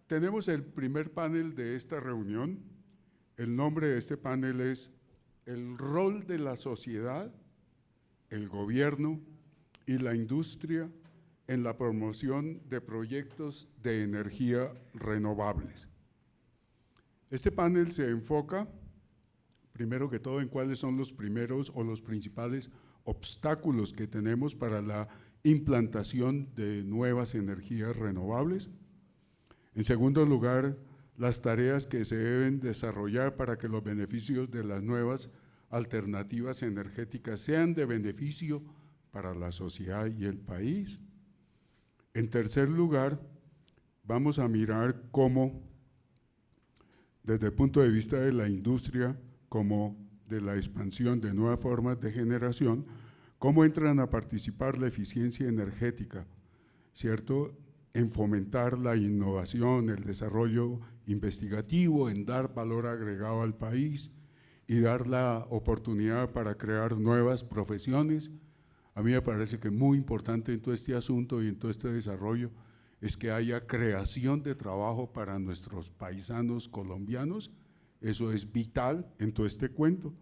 Tenemos el primer panel de esta reunión. El nombre de este panel es El rol de la sociedad, el gobierno y la industria en la promoción de proyectos de energía renovables. Este panel se enfoca, primero que todo, en cuáles son los primeros o los principales obstáculos que tenemos para la implantación de nuevas energías renovables. En segundo lugar, las tareas que se deben desarrollar para que los beneficios de las nuevas alternativas energéticas sean de beneficio para la sociedad y el país. En tercer lugar, vamos a mirar cómo, desde el punto de vista de la industria, como de la expansión de nuevas formas de generación, cómo entran a participar la eficiencia energética, ¿cierto?, en fomentar la innovación, el desarrollo investigativo, en dar valor agregado al país y dar la oportunidad para crear nuevas profesiones. A mí me parece que muy importante en todo este asunto y en todo este desarrollo es que haya creación de trabajo para nuestros paisanos colombianos. Eso es vital en todo este cuento.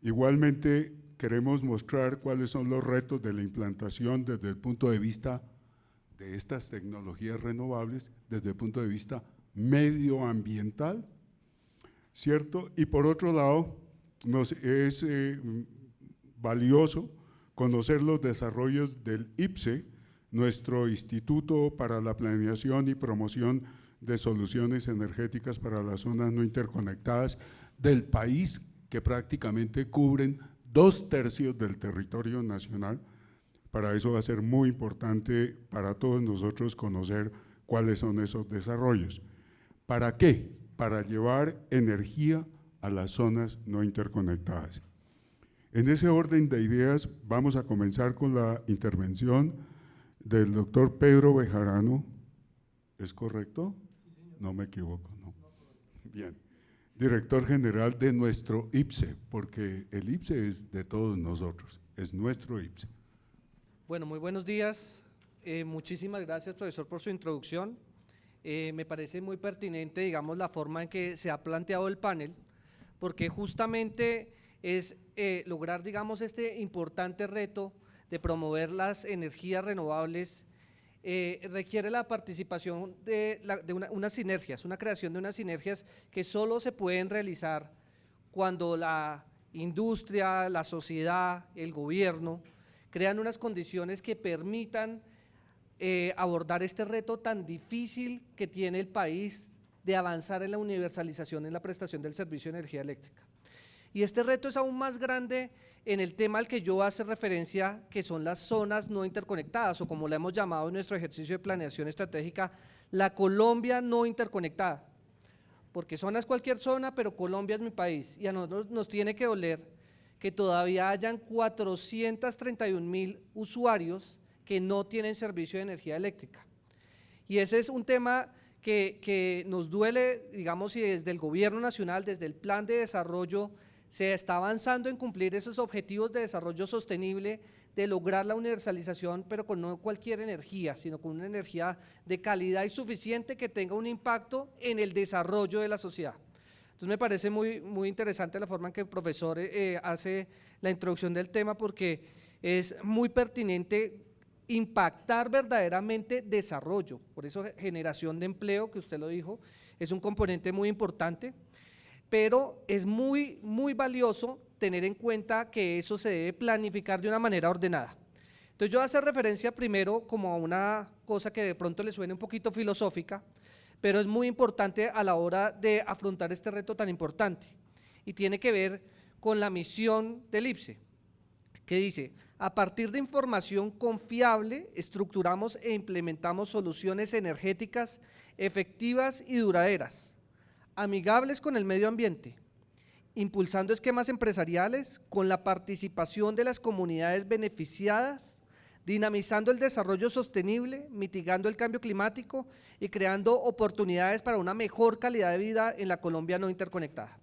Igualmente queremos mostrar cuáles son los retos de la implantación desde el punto de vista de estas tecnologías renovables, desde el punto de vista medioambiental, ¿cierto? Y por otro lado, nos es valioso conocer los desarrollos del IPCE, nuestro Instituto para la Planeación y Promoción de Soluciones Energéticas para las Zonas No Interconectadas del país, que prácticamente cubren 2/3 del territorio nacional. Para eso va a ser muy importante para todos nosotros conocer cuáles son esos desarrollos. ¿Para qué? Para llevar energía a las zonas no interconectadas. En ese orden de ideas vamos a comenzar con la intervención del doctor Pedro Bejarano. ¿Es correcto? No me equivoco, ¿no? Bien. Director general de nuestro IPCE, porque el IPCE es de todos nosotros, es nuestro IPCE. Bueno, muy buenos días. Muchísimas gracias, profesor, por su introducción. Me parece muy pertinente, digamos, la forma en que se ha planteado el panel, porque justamente es lograr, digamos, este importante reto de promover las energías renovables. Requiere la participación de unas sinergias, una creación de unas sinergias que solo se pueden realizar cuando la industria, la sociedad, el gobierno crean unas condiciones que permitan abordar este reto tan difícil que tiene el país de avanzar en la universalización en la prestación del servicio de energía eléctrica. Y este reto es aún más grande en el tema al que yo hace referencia, que son las zonas no interconectadas, o como la hemos llamado en nuestro ejercicio de planeación estratégica, la Colombia no interconectada, porque zona es cualquier zona, pero Colombia es mi país, y a nosotros nos tiene que doler que todavía hayan 431.000 usuarios que no tienen servicio de energía eléctrica. Y ese es un tema que nos duele, digamos, y desde el gobierno nacional, desde el plan de desarrollo, se está avanzando en cumplir esos objetivos de desarrollo sostenible, de lograr la universalización, pero con no cualquier energía, sino con una energía de calidad y suficiente que tenga un impacto en el desarrollo de la sociedad. Entonces me parece muy interesante la forma en que el profesor hace la introducción del tema, porque es muy pertinente impactar verdaderamente desarrollo. Por eso generación de empleo, que usted lo dijo, es un componente muy importante, pero es muy valioso tener en cuenta que eso se debe planificar de una manera ordenada. Entonces yo voy a hacer referencia primero como a una cosa que de pronto le suene un poquito filosófica, pero es muy importante a la hora de afrontar este reto tan importante, y tiene que ver con la misión del IPCE, que dice: a partir de información confiable, estructuramos e implementamos soluciones energéticas efectivas y duraderas, amigables con el medio ambiente, impulsando esquemas empresariales con la participación de las comunidades beneficiadas, dinamizando el desarrollo sostenible, mitigando el cambio climático y creando oportunidades para una mejor calidad de vida en la Colombia no interconectada.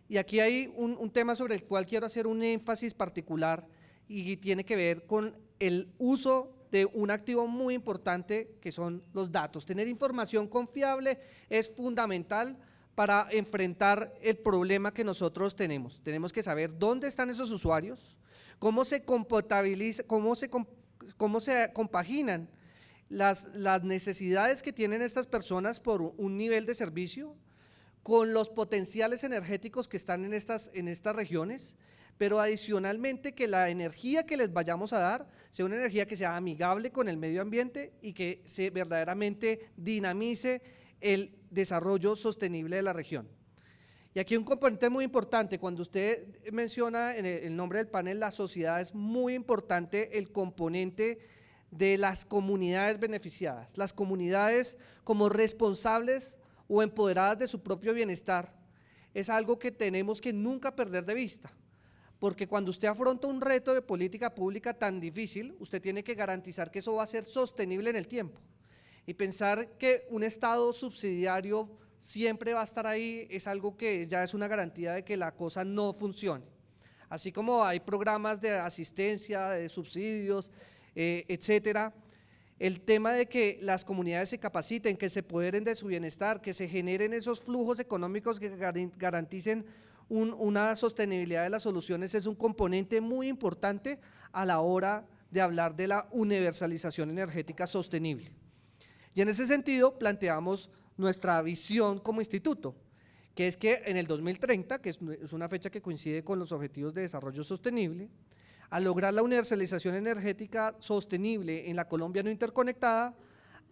Y aquí hay un tema sobre el cual quiero hacer un énfasis particular, y tiene que ver con el uso de un activo muy importante que son los datos. Tener información confiable es fundamental para enfrentar el problema que nosotros tenemos. Tenemos que saber dónde están esos usuarios, cómo se compatibiliza, cómo se compaginan las necesidades que tienen estas personas por un nivel de servicio, con los potenciales energéticos que están en estas regiones, pero adicionalmente que la energía que les vayamos a dar sea una energía que sea amigable con el medio ambiente y que se verdaderamente dinamice el desarrollo sostenible de la región. Y aquí un componente muy importante, cuando usted menciona en el nombre del panel la sociedad, es muy importante el componente de las comunidades beneficiadas, las comunidades como responsables o empoderadas de su propio bienestar, es algo que tenemos que nunca perder de vista, porque cuando usted afronta un reto de política pública tan difícil, usted tiene que garantizar que eso va a ser sostenible en el tiempo, y pensar que un Estado subsidiario siempre va a estar ahí es algo que ya es una garantía de que la cosa no funcione. Así como hay programas de asistencia, de subsidios, etcétera, el tema de que las comunidades se capaciten, que se apoderen de su bienestar, que se generen esos flujos económicos que garanticen una sostenibilidad de las soluciones es un componente muy importante a la hora de hablar de la universalización energética sostenible. Y en ese sentido planteamos nuestra visión como instituto, que es que en el 2030, que es una fecha que coincide con los Objetivos de Desarrollo Sostenible, al lograr la universalización energética sostenible en la Colombia no interconectada,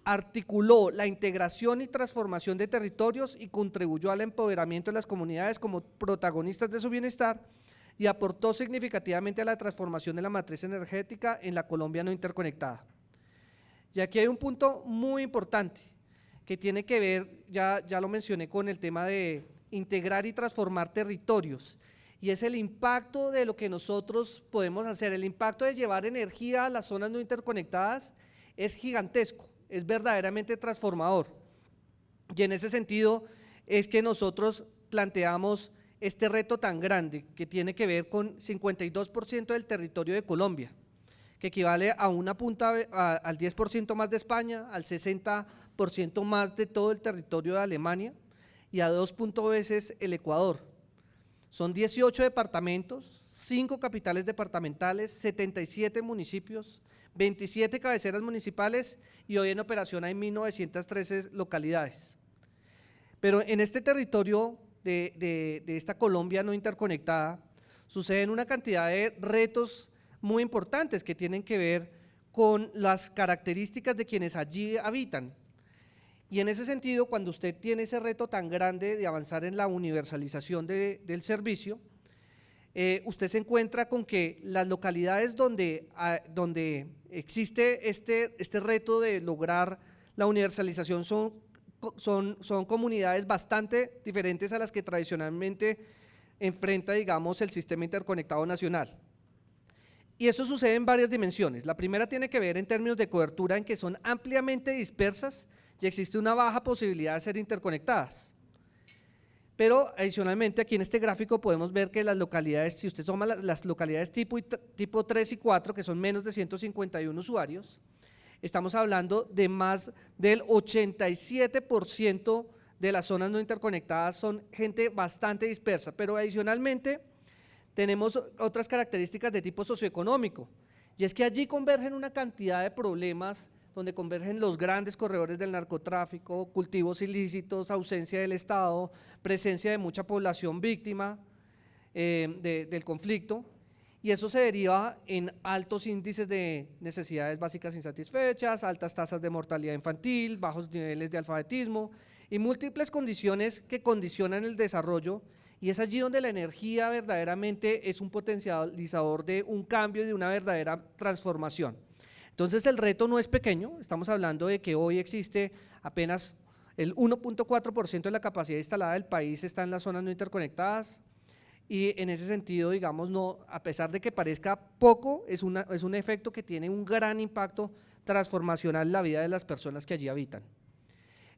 articuló la integración y transformación de territorios y contribuyó al empoderamiento de las comunidades como protagonistas de su bienestar y aportó significativamente a la transformación de la matriz energética en la Colombia no interconectada. Y aquí hay un punto muy importante que tiene que ver, ya lo mencioné, con el tema de integrar y transformar territorios, y es el impacto de lo que nosotros podemos hacer. El impacto de llevar energía a las zonas no interconectadas es gigantesco, es verdaderamente transformador, y en ese sentido es que nosotros planteamos este reto tan grande que tiene que ver con 52% del territorio de Colombia, que equivale a una punta al 10% más de España, al 60% más de todo el territorio de Alemania y a 2 veces el Ecuador. Son 18 departamentos, 5 capitales departamentales, 77 municipios, 27 cabeceras municipales y hoy en operación hay 1.913 localidades. Pero en este territorio de esta Colombia no interconectada suceden una cantidad de retos muy importantes que tienen que ver con las características de quienes allí habitan. Y en ese sentido, cuando usted tiene ese reto tan grande de avanzar en la universalización del servicio, usted se encuentra con que las localidades donde existe este reto de lograr la universalización son comunidades bastante diferentes a las que tradicionalmente enfrenta, digamos, el sistema interconectado nacional. Y eso sucede en varias dimensiones. La primera tiene que ver en términos de cobertura, en que son ampliamente dispersas y existe una baja posibilidad de ser interconectadas. Pero adicionalmente aquí en este gráfico podemos ver que las localidades, si usted toma las localidades tipo 3 y 4, que son menos de 151 usuarios, estamos hablando de más del 87% de las zonas no interconectadas son gente bastante dispersa, pero adicionalmente tenemos otras características de tipo socioeconómico, y es que allí convergen una cantidad de problemas donde convergen los grandes corredores del narcotráfico, cultivos ilícitos, ausencia del Estado, presencia de mucha población víctima del conflicto, y eso se deriva en altos índices de necesidades básicas insatisfechas, altas tasas de mortalidad infantil, bajos niveles de alfabetismo y múltiples condiciones que condicionan el desarrollo, y es allí donde la energía verdaderamente es un potencializador de un cambio y de una verdadera transformación. Entonces el reto no es pequeño, estamos hablando de que hoy existe apenas el 1.4% de la capacidad instalada del país está en las zonas no interconectadas, y en ese sentido, digamos, no, a pesar de que parezca poco, es un efecto que tiene un gran impacto transformacional en la vida de las personas que allí habitan.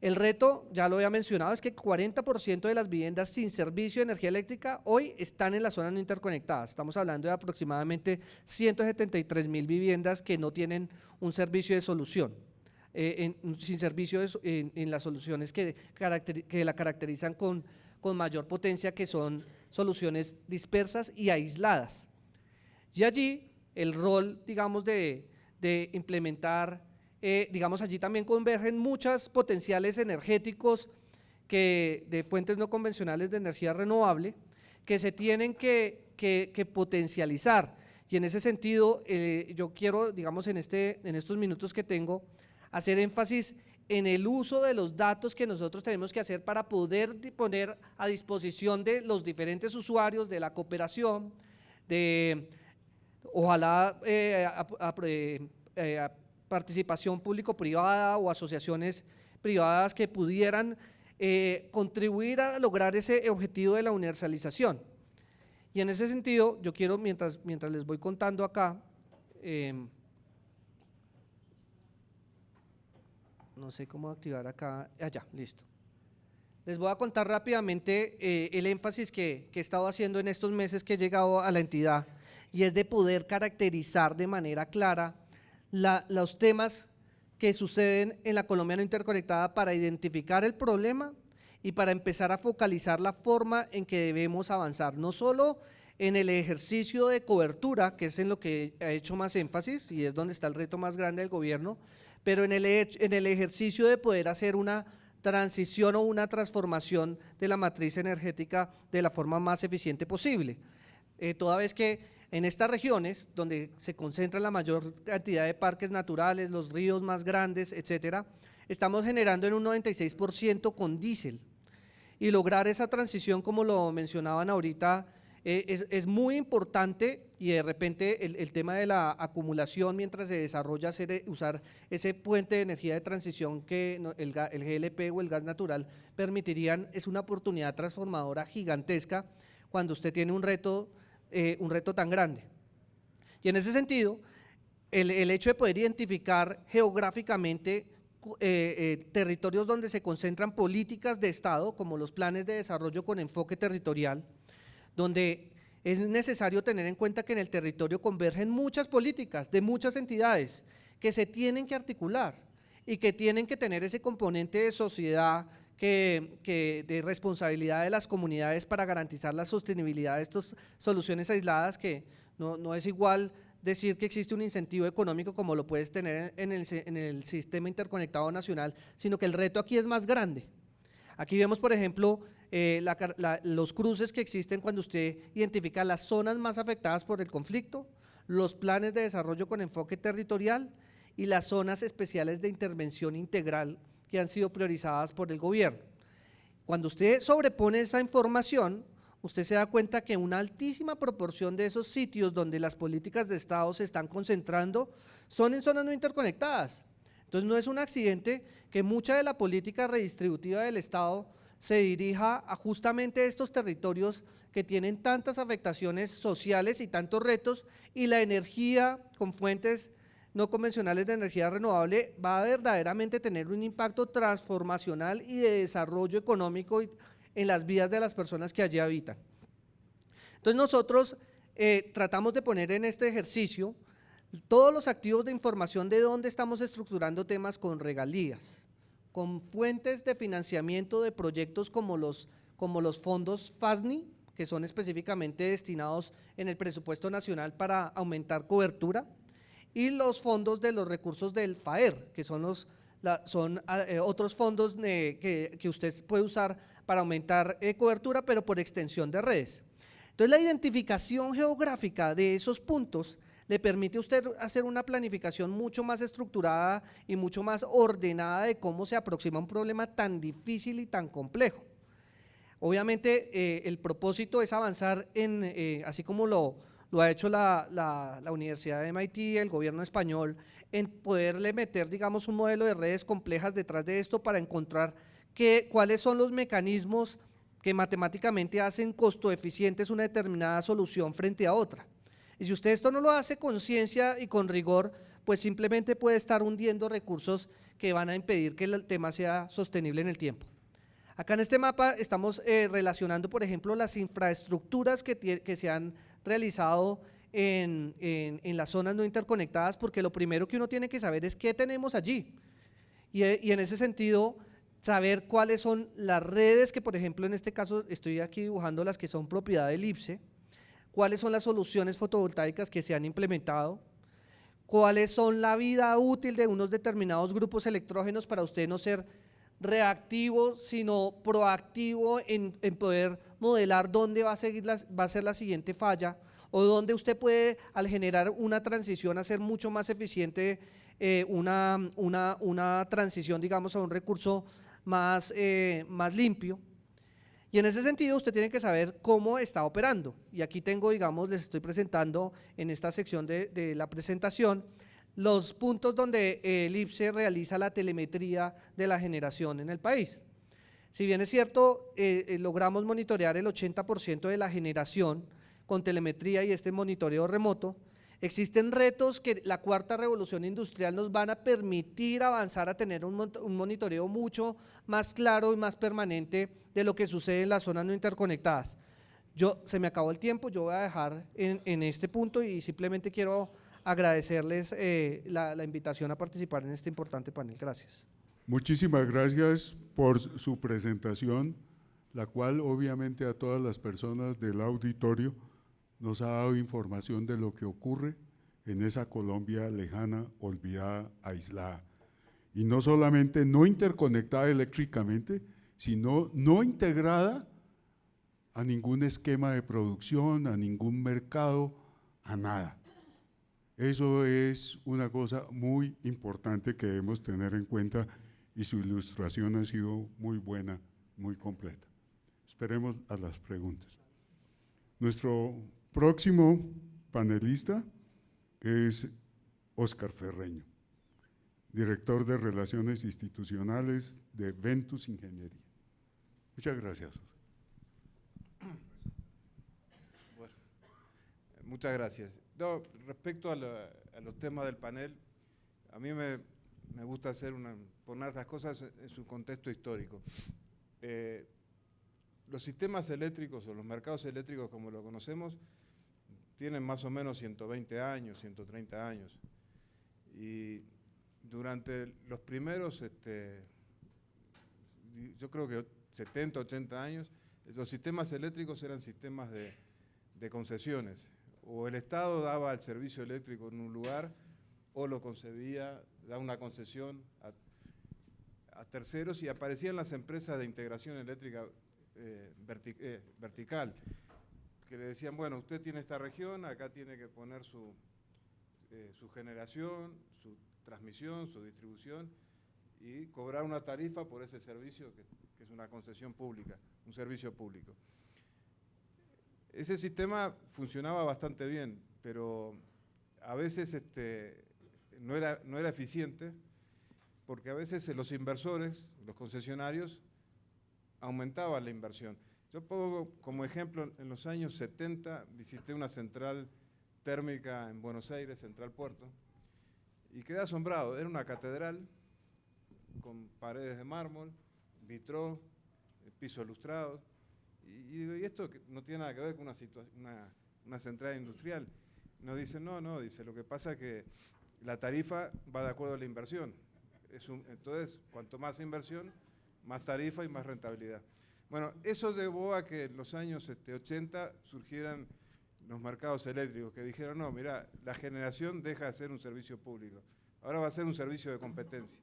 El reto, ya lo había mencionado, es que 40% de las viviendas sin servicio de energía eléctrica hoy están en las zonas no interconectadas. Estamos hablando de aproximadamente 173.000 viviendas que no tienen un servicio de solución, sin servicio en las soluciones que la caracterizan con mayor potencia, que son soluciones dispersas y aisladas. Y allí el rol, digamos, de implementar, digamos, allí también convergen muchos potenciales energéticos de fuentes no convencionales de energía renovable que se tienen que potencializar. Y en ese sentido, yo quiero, digamos, en estos minutos que tengo, hacer énfasis en el uso de los datos que nosotros tenemos que hacer para poder poner a disposición de los diferentes usuarios de la cooperación, ojalá participación público-privada o asociaciones privadas que pudieran contribuir a lograr ese objetivo de la universalización. Y en ese sentido, yo quiero, mientras les voy contando acá, no sé cómo activar acá, allá, listo. Les voy a contar rápidamente el énfasis que he estado haciendo en estos meses que he llegado a la entidad, y es de poder caracterizar de manera clara los temas que suceden en la Colombia no interconectada para identificar el problema y para empezar a focalizar la forma en que debemos avanzar, no solo en el ejercicio de cobertura, que es en lo que he hecho más énfasis y es donde está el reto más grande del gobierno, pero en el ejercicio de poder hacer una transición o una transformación de la matriz energética de la forma más eficiente posible. Toda vez que en estas regiones, donde se concentra la mayor cantidad de parques naturales, los ríos más grandes, etcétera, estamos generando en un 96% con diésel. Y lograr esa transición, como lo mencionaban ahorita, es muy importante, y de repente el tema de la acumulación mientras se desarrolla, usar ese puente de energía de transición que el GLP o el gas natural permitirían, es una oportunidad transformadora gigantesca cuando usted tiene un reto tan grande. Y en ese sentido, el hecho de poder identificar geográficamente territorios donde se concentran políticas de Estado, como los planes de desarrollo con enfoque territorial, donde es necesario tener en cuenta que en el territorio convergen muchas políticas de muchas entidades que se tienen que articular y que tienen que tener ese componente de sociedad, de responsabilidad de las comunidades para garantizar la sostenibilidad de estas soluciones aisladas, que no es igual decir que existe un incentivo económico como lo puedes tener en el sistema interconectado nacional, sino que el reto aquí es más grande. Aquí vemos, por ejemplo, los cruces que existen cuando usted identifica las zonas más afectadas por el conflicto, los planes de desarrollo con enfoque territorial y las zonas especiales de intervención integral que han sido priorizadas por el gobierno. Cuando usted sobrepone esa información, usted se da cuenta que una altísima proporción de esos sitios donde las políticas de Estado se están concentrando son en zonas no interconectadas. Entonces no es un accidente que mucha de la política redistributiva del Estado se dirija a justamente estos territorios que tienen tantas afectaciones sociales y tantos retos, y la energía con fuentes no convencionales de energía renovable va a verdaderamente tener un impacto transformacional y de desarrollo económico en las vidas de las personas que allí habitan. Entonces nosotros tratamos de poner en este ejercicio todos los activos de información de dónde estamos estructurando temas con regalías, con fuentes de financiamiento de proyectos como los fondos FASNI, que son específicamente destinados en el presupuesto nacional para aumentar cobertura, y los fondos de los recursos del FAER, que son otros fondos que usted puede usar para aumentar cobertura, pero por extensión de redes. Entonces, la identificación geográfica de esos puntos le permite a usted hacer una planificación mucho más estructurada y mucho más ordenada de cómo se aproxima un problema tan difícil y tan complejo. Obviamente, el propósito es avanzar así como lo ha hecho la Universidad de MIT, el gobierno español, en poderle meter, digamos, un modelo de redes complejas detrás de esto para encontrar cuáles son los mecanismos que matemáticamente hacen costo eficientes una determinada solución frente a otra. Y si usted esto no lo hace con ciencia y con rigor, pues simplemente puede estar hundiendo recursos que van a impedir que el tema sea sostenible en el tiempo. Acá en este mapa estamos relacionando, por ejemplo, las infraestructuras que se han realizado en las zonas no interconectadas, porque lo primero que uno tiene que saber es qué tenemos allí. Y en ese sentido, saber cuáles son las redes que, por ejemplo, en este caso estoy aquí dibujando las que son propiedad del IPSE, cuáles son las soluciones fotovoltaicas que se han implementado, cuáles son la vida útil de unos determinados grupos electrógenos para usted no ser reactivo, sino proactivo en poder modelar dónde va a ser la siguiente falla, o dónde usted puede, al generar una transición, hacer mucho más eficiente una transición, digamos, a un recurso más limpio. Y en ese sentido usted tiene que saber cómo está operando. Y aquí tengo, digamos, les estoy presentando en esta sección de la presentación los puntos donde el IPSE realiza la telemetría de la generación en el país. Si bien es cierto, logramos monitorear el 80% de la generación con telemetría y este monitoreo remoto, existen retos que la cuarta revolución industrial nos van a permitir avanzar a tener un monitoreo mucho más claro y más permanente de lo que sucede en las zonas no interconectadas. Se me acabó el tiempo, yo voy a dejar en este punto y simplemente quiero agradecerles la invitación a participar en este importante panel. Gracias. Muchísimas gracias por su presentación, la cual obviamente a todas las personas del auditorio nos ha dado información de lo que ocurre en esa Colombia lejana, olvidada, aislada. Y no solamente no interconectada eléctricamente, sino no integrada a ningún esquema de producción, a ningún mercado, a nada. Eso es una cosa muy importante que debemos tener en cuenta y su ilustración ha sido muy buena, muy completa. Esperemos a las preguntas. Nuestro próximo panelista es Óscar Ferreño, director de Relaciones Institucionales de Ventus Ingeniería. Muchas gracias. Bueno, muchas gracias. No, respecto a los temas del panel, a mí me gusta poner las cosas en su contexto histórico. Los sistemas eléctricos o los mercados eléctricos como lo conocemos tienen más o menos 120 años, 130 años. Y durante los primeros, yo creo que 70, 80 años, los sistemas eléctricos eran sistemas de concesiones. O el Estado daba el servicio eléctrico en un lugar o lo concebía, daba una concesión a terceros y aparecían las empresas de integración eléctrica vertical, que le decían, bueno, usted tiene esta región, acá tiene que poner su generación, su transmisión, su distribución y cobrar una tarifa por ese servicio que es una concesión pública, un servicio público. Ese sistema funcionaba bastante bien, pero a veces no era eficiente porque a veces los inversores, los concesionarios, aumentaban la inversión. Yo pongo como ejemplo, en los años 70 visité una central térmica en Buenos Aires, Central Puerto, y quedé asombrado. Era una catedral con paredes de mármol, vitró, piso ilustrado, y esto no tiene nada que ver con una central industrial. Nos dicen, no, dice, lo que pasa es que la tarifa va de acuerdo a la inversión. Entonces, cuanto más inversión, más tarifa y más rentabilidad. Bueno, eso llevó a que en los años 80 surgieran los mercados eléctricos, que dijeron, no, mira, la generación deja de ser un servicio público, ahora va a ser un servicio de competencia.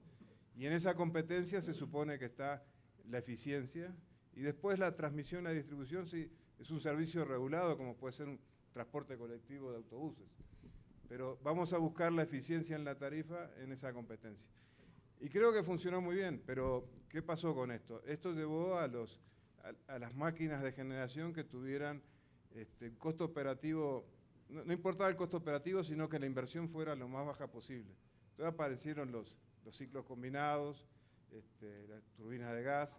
Y en esa competencia se supone que está la eficiencia, y después la transmisión y la distribución, sí, es un servicio regulado, como puede ser un transporte colectivo de autobuses. Pero vamos a buscar la eficiencia en la tarifa en esa competencia. Y creo que funcionó muy bien, pero ¿qué pasó con esto? Esto llevó a las máquinas de generación que tuvieran costo operativo, no importaba el costo operativo, sino que la inversión fuera lo más baja posible. Entonces aparecieron los ciclos combinados, las turbinas de gas,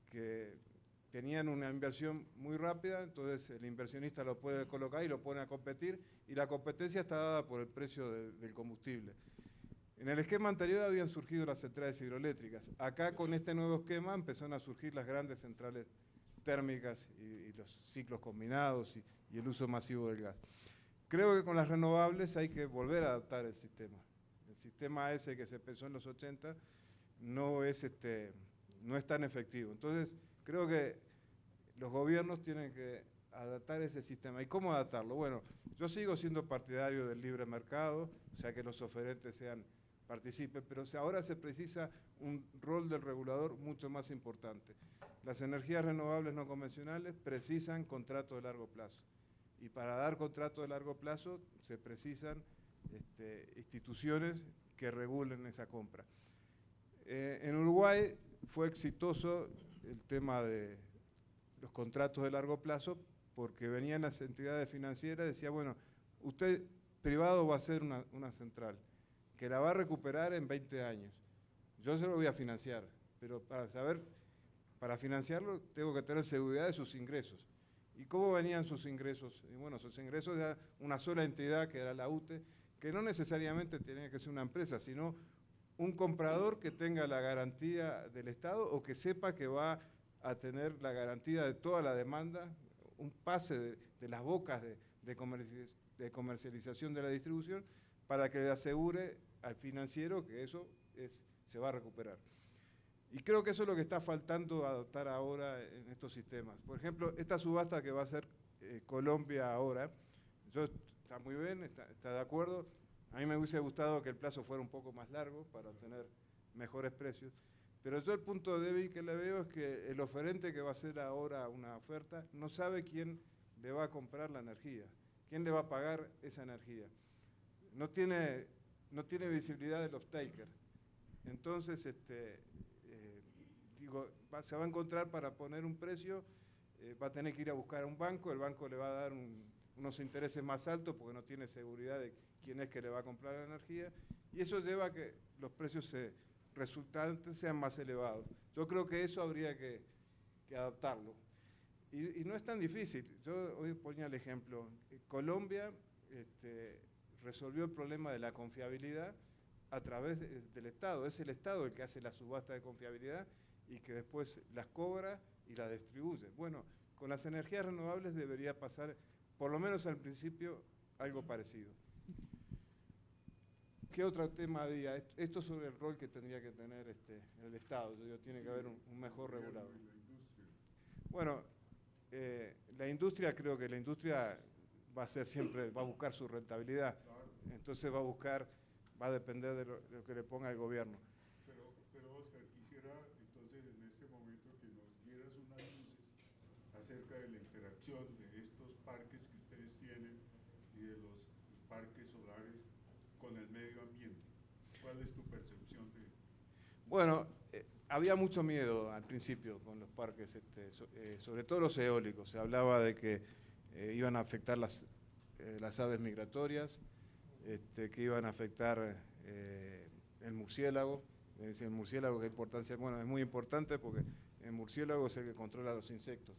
que tenían una inversión muy rápida, entonces el inversionista lo puede colocar y lo pone a competir, y la competencia está dada por el precio del combustible. En el esquema anterior habían surgido las centrales hidroeléctricas. Acá con este nuevo esquema empezaron a surgir las grandes centrales térmicas y los ciclos combinados y el uso masivo del gas. Creo que con las renovables hay que volver a adaptar el sistema. El sistema ese que se pensó en los 80 no es tan efectivo. Entonces, creo que los gobiernos tienen que adaptar ese sistema. ¿Y cómo adaptarlo? Bueno, yo sigo siendo partidario del libre mercado, o sea, que los oferentes participen, pero ahora se precisa un rol del regulador mucho más importante. Las energías renovables no convencionales precisan contratos de largo plazo. Y para dar contratos de largo plazo se precisan instituciones que regulen esa compra. En Uruguay fue exitoso el tema de los contratos de largo plazo porque venían las entidades financieras y decían, bueno, usted privado va a hacer una central que la va a recuperar en 20 años. Yo se lo voy a financiar, pero para financiarlo tengo que tener seguridad de sus ingresos. ¿Y cómo venían sus ingresos? Y bueno, sus ingresos era una sola entidad, que era la UTE, que no necesariamente tenía que ser una empresa, sino un comprador que tenga la garantía del Estado o que sepa que va a tener la garantía de toda la demanda, un pase de las bocas de comercialización de la distribución para que le asegure al financiero que eso se va a recuperar. Y creo que eso es lo que está faltando adoptar ahora en estos sistemas. Por ejemplo, esta subasta que va a hacer Colombia ahora, está muy bien, está de acuerdo. A mí me hubiese gustado que el plazo fuera un poco más largo para obtener mejores precios. Pero yo el punto débil que le veo es que el oferente que va a hacer ahora una oferta no sabe quién le va a comprar la energía, quién le va a pagar esa energía. No tiene visibilidad del off-taker. Entonces, se va a encontrar para poner un precio, va a tener que ir a buscar a un banco, el banco le va a dar unos intereses más altos porque no tiene seguridad de quién es que le va a comprar la energía, y eso lleva a que los precios resultantes sean más elevados. Yo creo que eso habría que adaptarlo. Y no es tan difícil. Yo hoy ponía el ejemplo. Colombia resolvió el problema de la confiabilidad a través del Estado. Es el Estado el que hace la subasta de confiabilidad y que después las cobra y las distribuye. Bueno, con las energías renovables debería pasar, por lo menos al principio, algo parecido. ¿Qué otro tema había? Esto sobre el rol que tendría que tener el Estado. Tiene que haber un mejor regulador. Bueno, la industria, creo que la industria va a buscar su rentabilidad. Entonces va a depender de lo que le ponga el gobierno. Pero Oscar, quisiera entonces en este momento que nos dieras unas luces acerca de la interacción de estos parques que ustedes tienen y de los parques solares con el medio ambiente. ¿Cuál es tu percepción de...? Bueno, había mucho miedo al principio con los parques, sobre todo los eólicos. Se hablaba de que iban a afectar las aves migratorias, que iban a afectar el murciélago. El murciélago, ¿qué importancia? Bueno, es muy importante porque el murciélago es el que controla los insectos.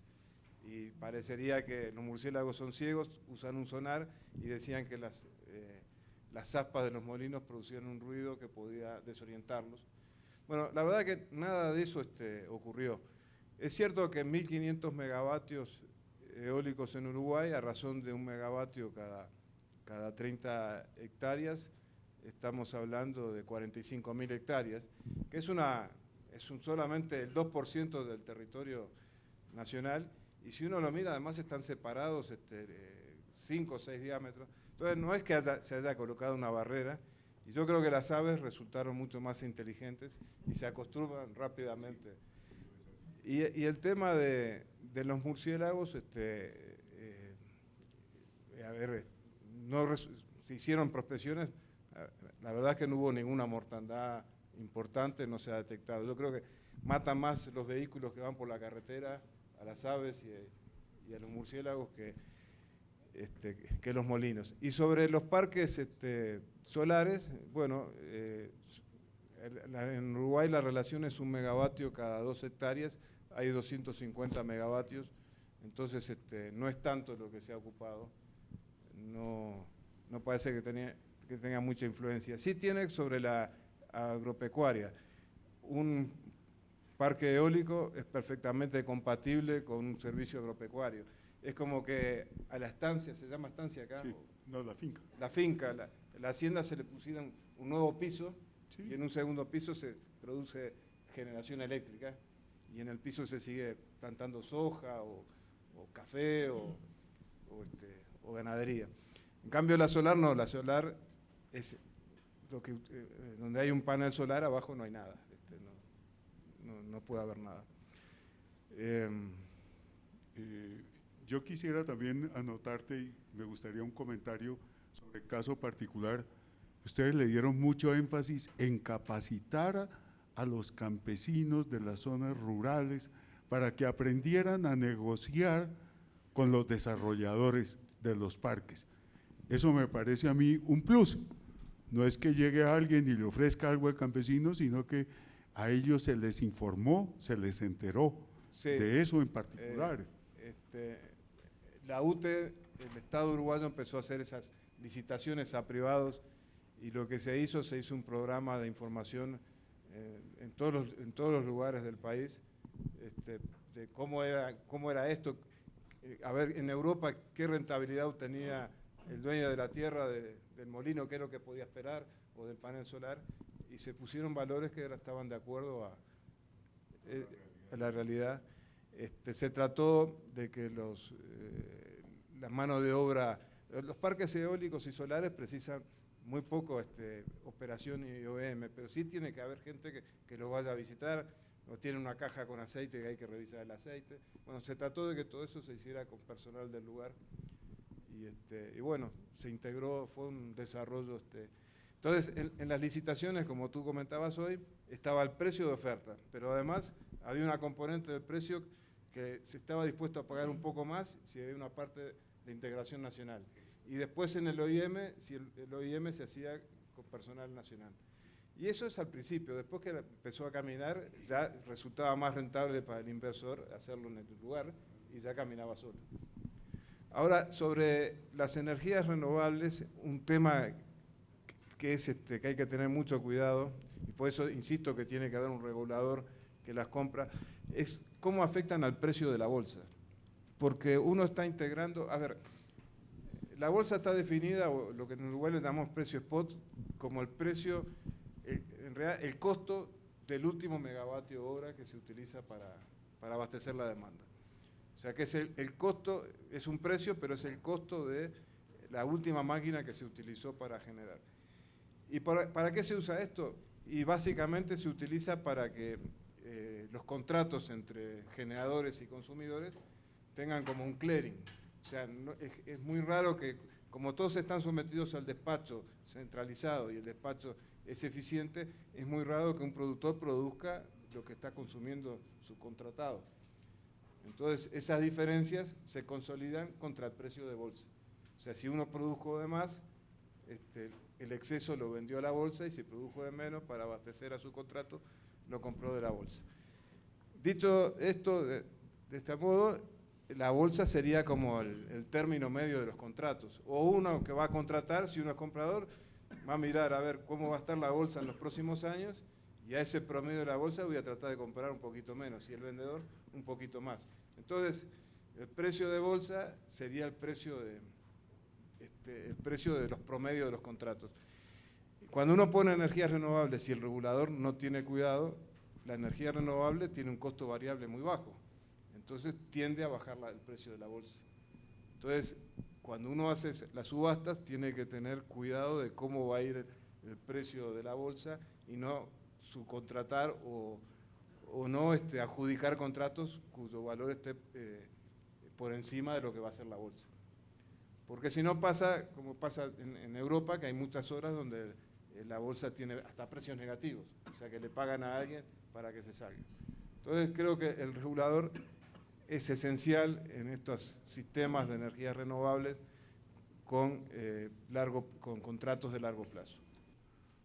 Y parecería que los murciélagos son ciegos, usan un sonar y decían que las aspas de los molinos producían un ruido que podía desorientarlos. Bueno, la verdad que nada de eso ocurrió. Es cierto que 1.500 megavatios eólicos en Uruguay, a razón de 1 megavatio cada 30 hectáreas, estamos hablando de 45.000 hectáreas, que es solamente el 2% del territorio nacional, y si uno lo mira, además están separados 5 o 6 diámetros. Entonces no es que se haya colocado una barrera, y yo creo que las aves resultaron mucho más inteligentes y se acostumbran rápidamente. Y el tema de los murciélagos, se hicieron prospecciones, la verdad es que no hubo ninguna mortandad importante, no se ha detectado. Yo creo que matan más los vehículos que van por la carretera a las aves y a los murciélagos que los molinos. Y sobre los parques solares, bueno, En Uruguay la relación es 1 megavatio cada 2 hectáreas, hay 250 megavatios, entonces no es tanto lo que se ha ocupado, no parece que tenga mucha influencia. Sí tiene sobre la agropecuaria. Un parque eólico es perfectamente compatible con un servicio agropecuario. Es como que a la estancia, ¿se llama estancia acá? Sí, no, la finca. La finca, la hacienda se le pusieron un nuevo piso, Sí. y en un segundo piso se produce generación eléctrica, y en el piso se sigue plantando soja o café o ganadería. En cambio la solar no, la solar es donde hay un panel solar, abajo no hay nada, no puede haber nada. Yo quisiera también anotarte, y me gustaría un comentario sobre el caso particular. Ustedes le dieron mucho énfasis en capacitar a los campesinos de las zonas rurales para que aprendieran a negociar con los desarrolladores de los parques. Eso me parece a mí un plus. No es que llegue alguien y le ofrezca algo al campesino, sino que a ellos se les informó, se les enteró Sí, de eso en particular. La UTE, el Estado uruguayo empezó a hacer esas licitaciones a privados, y lo que se hizo un programa de información en todos los lugares del país, de cómo era esto. A ver, en Europa, qué rentabilidad obtenía el dueño de la tierra del molino, qué es lo que podía esperar, o del panel solar, y se pusieron valores que ahora estaban de acuerdo a la realidad. Se trató de que la mano de obra, los parques eólicos y solares precisan muy poco operación y OEM, pero sí tiene que haber gente que los vaya a visitar, o tiene una caja con aceite que hay que revisar el aceite. Bueno, se trató de que todo eso se hiciera con personal del lugar, y bueno, se integró, fue un desarrollo. Entonces, en las licitaciones, como tú comentabas hoy, estaba el precio de oferta, pero además había una componente del precio que se estaba dispuesto a pagar un poco más si había una parte de integración nacional. Y después en el OIM, si el OIM se hacía con personal nacional. Y eso es al principio. Después que empezó a caminar, ya resultaba más rentable para el inversor hacerlo en el lugar, y ya caminaba solo. Ahora, sobre las energías renovables, un tema que hay que tener mucho cuidado, y por eso insisto que tiene que haber un regulador que las compra, es cómo afectan al precio de la bolsa. Porque uno está integrando, a ver, la bolsa está definida, o lo que en Uruguay le llamamos precio spot, como el precio, en realidad el costo del último megavatio hora que se utiliza para abastecer la demanda. O sea que es el costo, es un precio, pero es el costo de la última máquina que se utilizó para generar. ¿Y para qué se usa esto? Y básicamente se utiliza para que los contratos entre generadores y consumidores tengan como un clearing. O sea, es muy raro que, como todos están sometidos al despacho centralizado y el despacho es eficiente, es muy raro que un productor produzca lo que está consumiendo su contratado. Entonces, esas diferencias se consolidan contra el precio de bolsa. O sea, si uno produjo de más, el exceso lo vendió a la bolsa, y si produjo de menos para abastecer a su contrato, lo compró de la bolsa. Dicho esto, de este modo, la bolsa sería como el término medio de los contratos. O uno que va a contratar, si uno es comprador, va a mirar a ver cómo va a estar la bolsa en los próximos años, y a ese promedio de la bolsa voy a tratar de comprar un poquito menos, y el vendedor un poquito más. Entonces, el precio de bolsa sería el precio de los promedios de los contratos. Cuando uno pone energías renovables, si el regulador no tiene cuidado, la energía renovable tiene un costo variable muy bajo. Entonces tiende a bajar el precio de la bolsa. Entonces, cuando uno hace las subastas, tiene que tener cuidado de cómo va a ir el precio de la bolsa, y no subcontratar o no adjudicar contratos cuyo valor esté por encima de lo que va a ser la bolsa. Porque si no pasa, como pasa en Europa, que hay muchas horas donde la bolsa tiene hasta precios negativos, o sea que le pagan a alguien para que se salga. Entonces creo que el regulador es esencial en estos sistemas de energías renovables con contratos de largo plazo.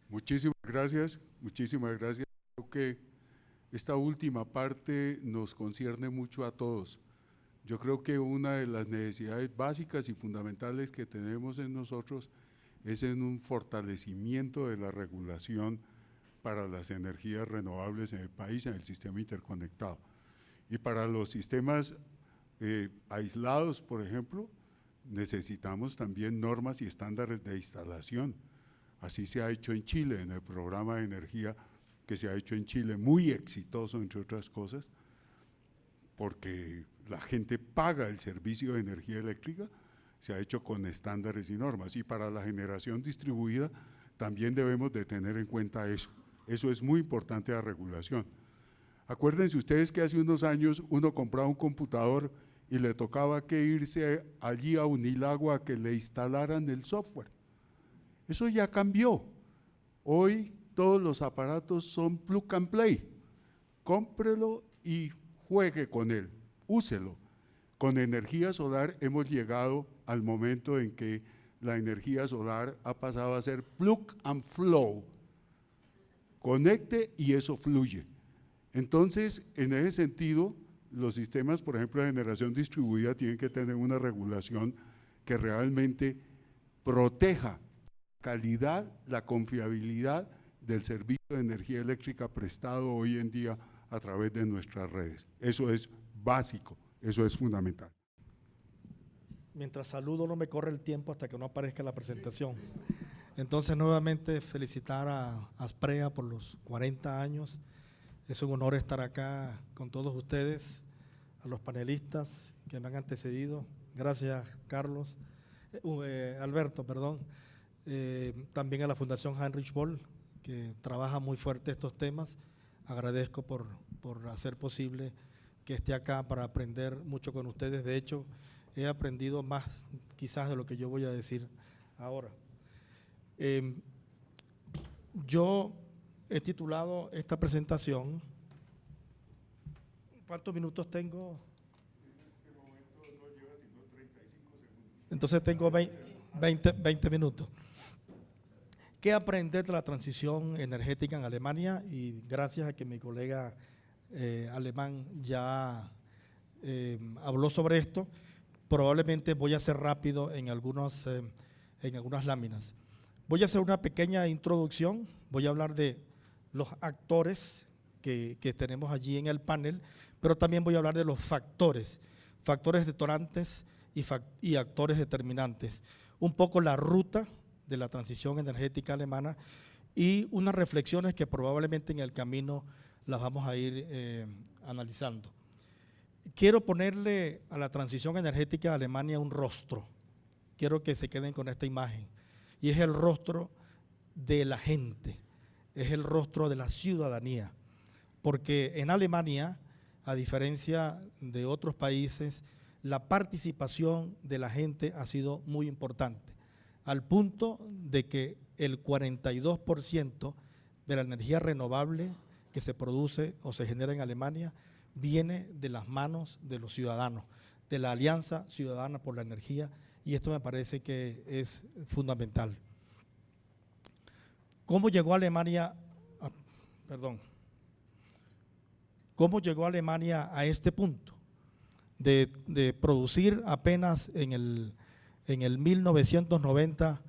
Muchísimas gracias, muchísimas gracias. Creo que esta última parte nos concierne mucho a todos. Yo creo que una de las necesidades básicas y fundamentales que tenemos en nosotros es en un fortalecimiento de la regulación para las energías renovables en el país, en el sistema interconectado. Y para los sistemas aislados, por ejemplo, necesitamos también normas y estándares de instalación. Así se ha hecho en Chile, en el programa de energía que se ha hecho en Chile, muy exitoso, entre otras cosas, porque la gente paga el servicio de energía eléctrica, se ha hecho con estándares y normas. Y para la generación distribuida también debemos de tener en cuenta eso. Eso es muy importante, la regulación. Acuérdense ustedes que hace unos años uno compraba un computador y le tocaba que irse allí a Unilagua a que le instalaran el software. Eso ya cambió. Hoy todos los aparatos son plug and play. Cómprelo y juegue con él, úselo. Con energía solar hemos llegado al momento en que la energía solar ha pasado a ser plug and flow. Conecte y eso fluye. Entonces, en ese sentido, los sistemas, por ejemplo, de generación distribuida tienen que tener una regulación que realmente proteja la calidad, la confiabilidad del servicio de energía eléctrica prestado hoy en día a través de nuestras redes. Eso es básico, eso es fundamental. Mientras saludo no me corre el tiempo hasta que no aparezca la presentación. Entonces, nuevamente felicitar a Asprea por los 40 años. Es un honor estar acá con todos ustedes, a los panelistas que me han antecedido. Gracias, Carlos, Alberto, perdón. También a la Fundación Heinrich Böll, que trabaja muy fuerte estos temas. Agradezco por hacer posible que esté acá para aprender mucho con ustedes. De hecho, he aprendido más quizás de lo que yo voy a decir ahora. Yo he titulado esta presentación. ¿Cuántos minutos tengo? En este momento no lleva sino 35 segundos. Entonces tengo 20 minutos. ¿Qué aprender de la transición energética en Alemania? Y gracias a que mi colega alemán ya habló sobre esto, probablemente voy a ser rápido en algunas láminas. Voy a hacer una pequeña introducción, voy a hablar de los actores que tenemos allí en el panel, pero también voy a hablar de los factores detonantes y actores determinantes. Un poco la ruta de la transición energética alemana y unas reflexiones que probablemente en el camino las vamos a ir analizando. Quiero ponerle a la transición energética de Alemania un rostro. Quiero que se queden con esta imagen. Y es el rostro de la gente, es el rostro de la ciudadanía. Porque en Alemania, a diferencia de otros países, la participación de la gente ha sido muy importante, al punto de que el 42% de la energía renovable que se produce o se genera en Alemania viene de las manos de los ciudadanos, de la Alianza Ciudadana por la Energía, y esto me parece que es fundamental. ¿Cómo llegó Alemania a este punto de producir apenas en el 1990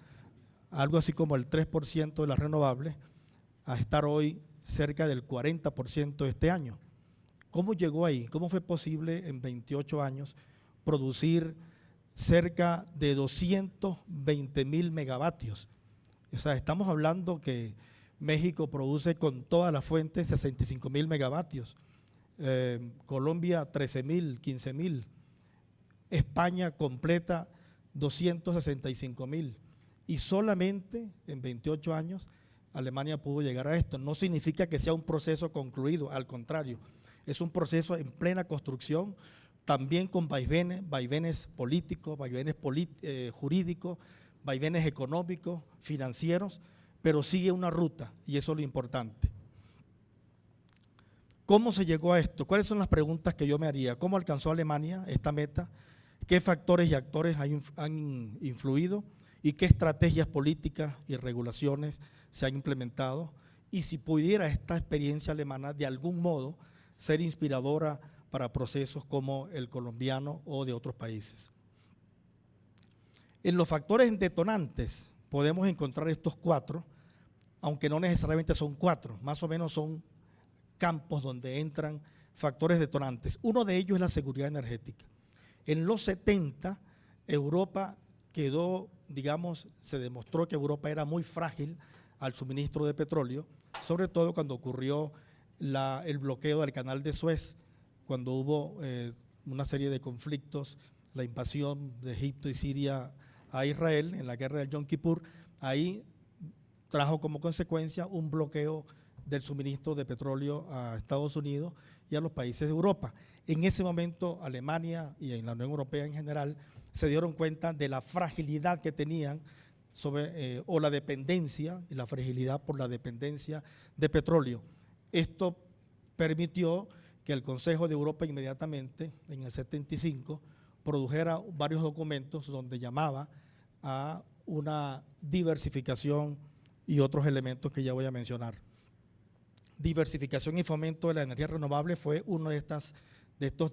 algo así como el 3% de las renovables a estar hoy cerca del 40% este año? ¿Cómo llegó ahí? ¿Cómo fue posible en 28 años producir cerca de 220.000 megavatios? O sea, estamos hablando que México produce con todas las fuentes 65.000 megavatios, Colombia 13.000, 15.000, España completa 265.000 y solamente en 28 años Alemania pudo llegar a esto. No significa que sea un proceso concluido, al contrario, es un proceso en plena construcción, también con vaivenes políticos, vaivenes jurídicos, vaivenes económicos, financieros, pero sigue una ruta y eso es lo importante. ¿Cómo se llegó a esto? ¿Cuáles son las preguntas que yo me haría? ¿Cómo alcanzó Alemania esta meta? ¿Qué factores y actores han influido? y qué estrategias políticas y regulaciones se han implementado, y si pudiera esta experiencia alemana de algún modo ser inspiradora para procesos como el colombiano o de otros países. En los factores detonantes podemos encontrar estos 4, aunque no necesariamente son 4, más o menos son campos donde entran factores detonantes. Uno de ellos es la seguridad energética. En los 70, Europa quedó, digamos, se demostró que Europa era muy frágil al suministro de petróleo, sobre todo cuando ocurrió el bloqueo del canal de Suez, cuando hubo una serie de conflictos, la invasión de Egipto y Siria a Israel en la guerra del Yom Kippur. Ahí trajo como consecuencia un bloqueo del suministro de petróleo a Estados Unidos y a los países de Europa. En ese momento Alemania y en la Unión Europea en general se dieron cuenta de la fragilidad que tenían o la dependencia, y la fragilidad por la dependencia de petróleo. Esto permitió que el Consejo de Europa inmediatamente, en el 75, produjera varios documentos donde llamaba a una diversificación y otros elementos que ya voy a mencionar. Diversificación y fomento de la energía renovable fue uno de estos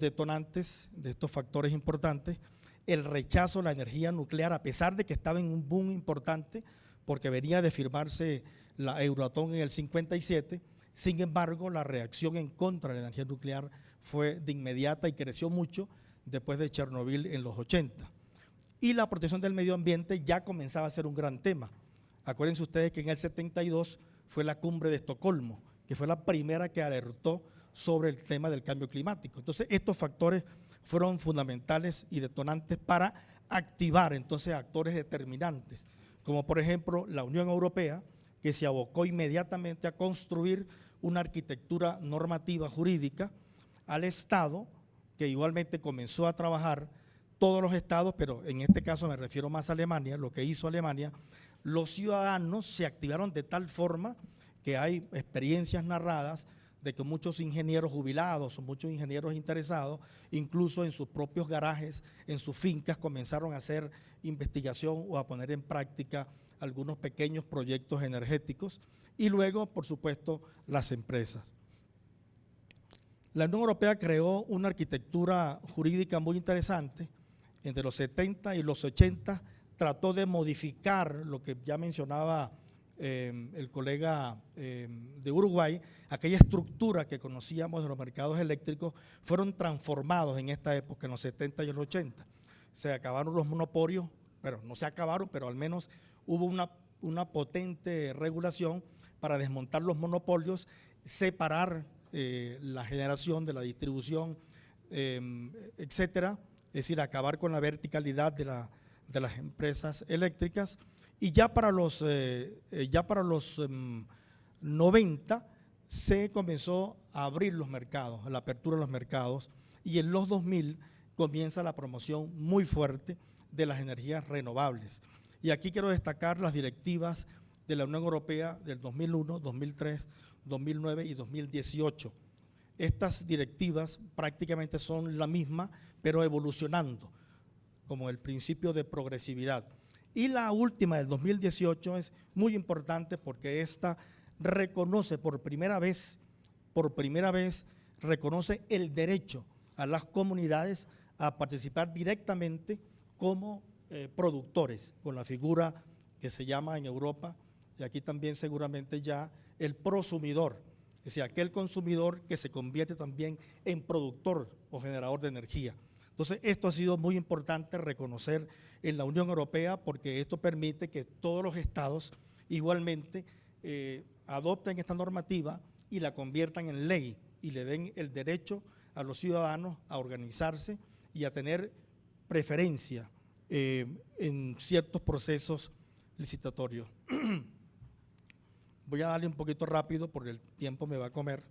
detonantes, de estos factores importantes. El rechazo a la energía nuclear, a pesar de que estaba en un boom importante, porque venía de firmarse la Euratom en el 57, sin embargo, la reacción en contra de la energía nuclear fue de inmediata y creció mucho después de Chernobyl en los 80. Y la protección del medio ambiente ya comenzaba a ser un gran tema. Acuérdense ustedes que en el 72 fue la cumbre de Estocolmo, que fue la primera que alertó sobre el tema del cambio climático. Entonces, estos factores fueron fundamentales y detonantes para activar entonces actores determinantes, como por ejemplo la Unión Europea, que se abocó inmediatamente a construir una arquitectura normativa jurídica, al Estado, que igualmente comenzó a trabajar, todos los estados, pero en este caso me refiero más a Alemania, lo que hizo Alemania. Los ciudadanos se activaron de tal forma que hay experiencias narradas de que muchos ingenieros jubilados o muchos ingenieros interesados, incluso en sus propios garajes, en sus fincas, comenzaron a hacer investigación o a poner en práctica algunos pequeños proyectos energéticos, y luego, por supuesto, las empresas. La Unión Europea creó una arquitectura jurídica muy interesante. Entre los 70 y los 80 trató de modificar lo que ya mencionaba el colega de Uruguay, aquella estructura que conocíamos de los mercados eléctricos, fueron transformados en esta época, en los 70 y los 80. Se acabaron los monopolios, pero no se acabaron, pero al menos hubo una potente regulación para desmontar los monopolios, separar la generación de la distribución, etcétera, es decir, acabar con la verticalidad de las empresas eléctricas. Y ya para los 90 se comenzó a abrir los mercados, a la apertura de los mercados, y en los 2000 comienza la promoción muy fuerte de las energías renovables. Y aquí quiero destacar las directivas de la Unión Europea del 2001, 2003, 2009 y 2018. Estas directivas prácticamente son la misma, pero evolucionando, como el principio de progresividad. Y la última del 2018 es muy importante porque esta reconoce por primera vez, reconoce el derecho a las comunidades a participar directamente como productores, con la figura que se llama en Europa, y aquí también seguramente ya, el prosumidor, es decir, aquel consumidor que se convierte también en productor o generador de energía. Entonces, esto ha sido muy importante reconocer en la Unión Europea, porque esto permite que todos los estados igualmente adopten esta normativa y la conviertan en ley y le den el derecho a los ciudadanos a organizarse y a tener preferencia en ciertos procesos licitatorios. Voy a darle un poquito rápido porque el tiempo me va a comer.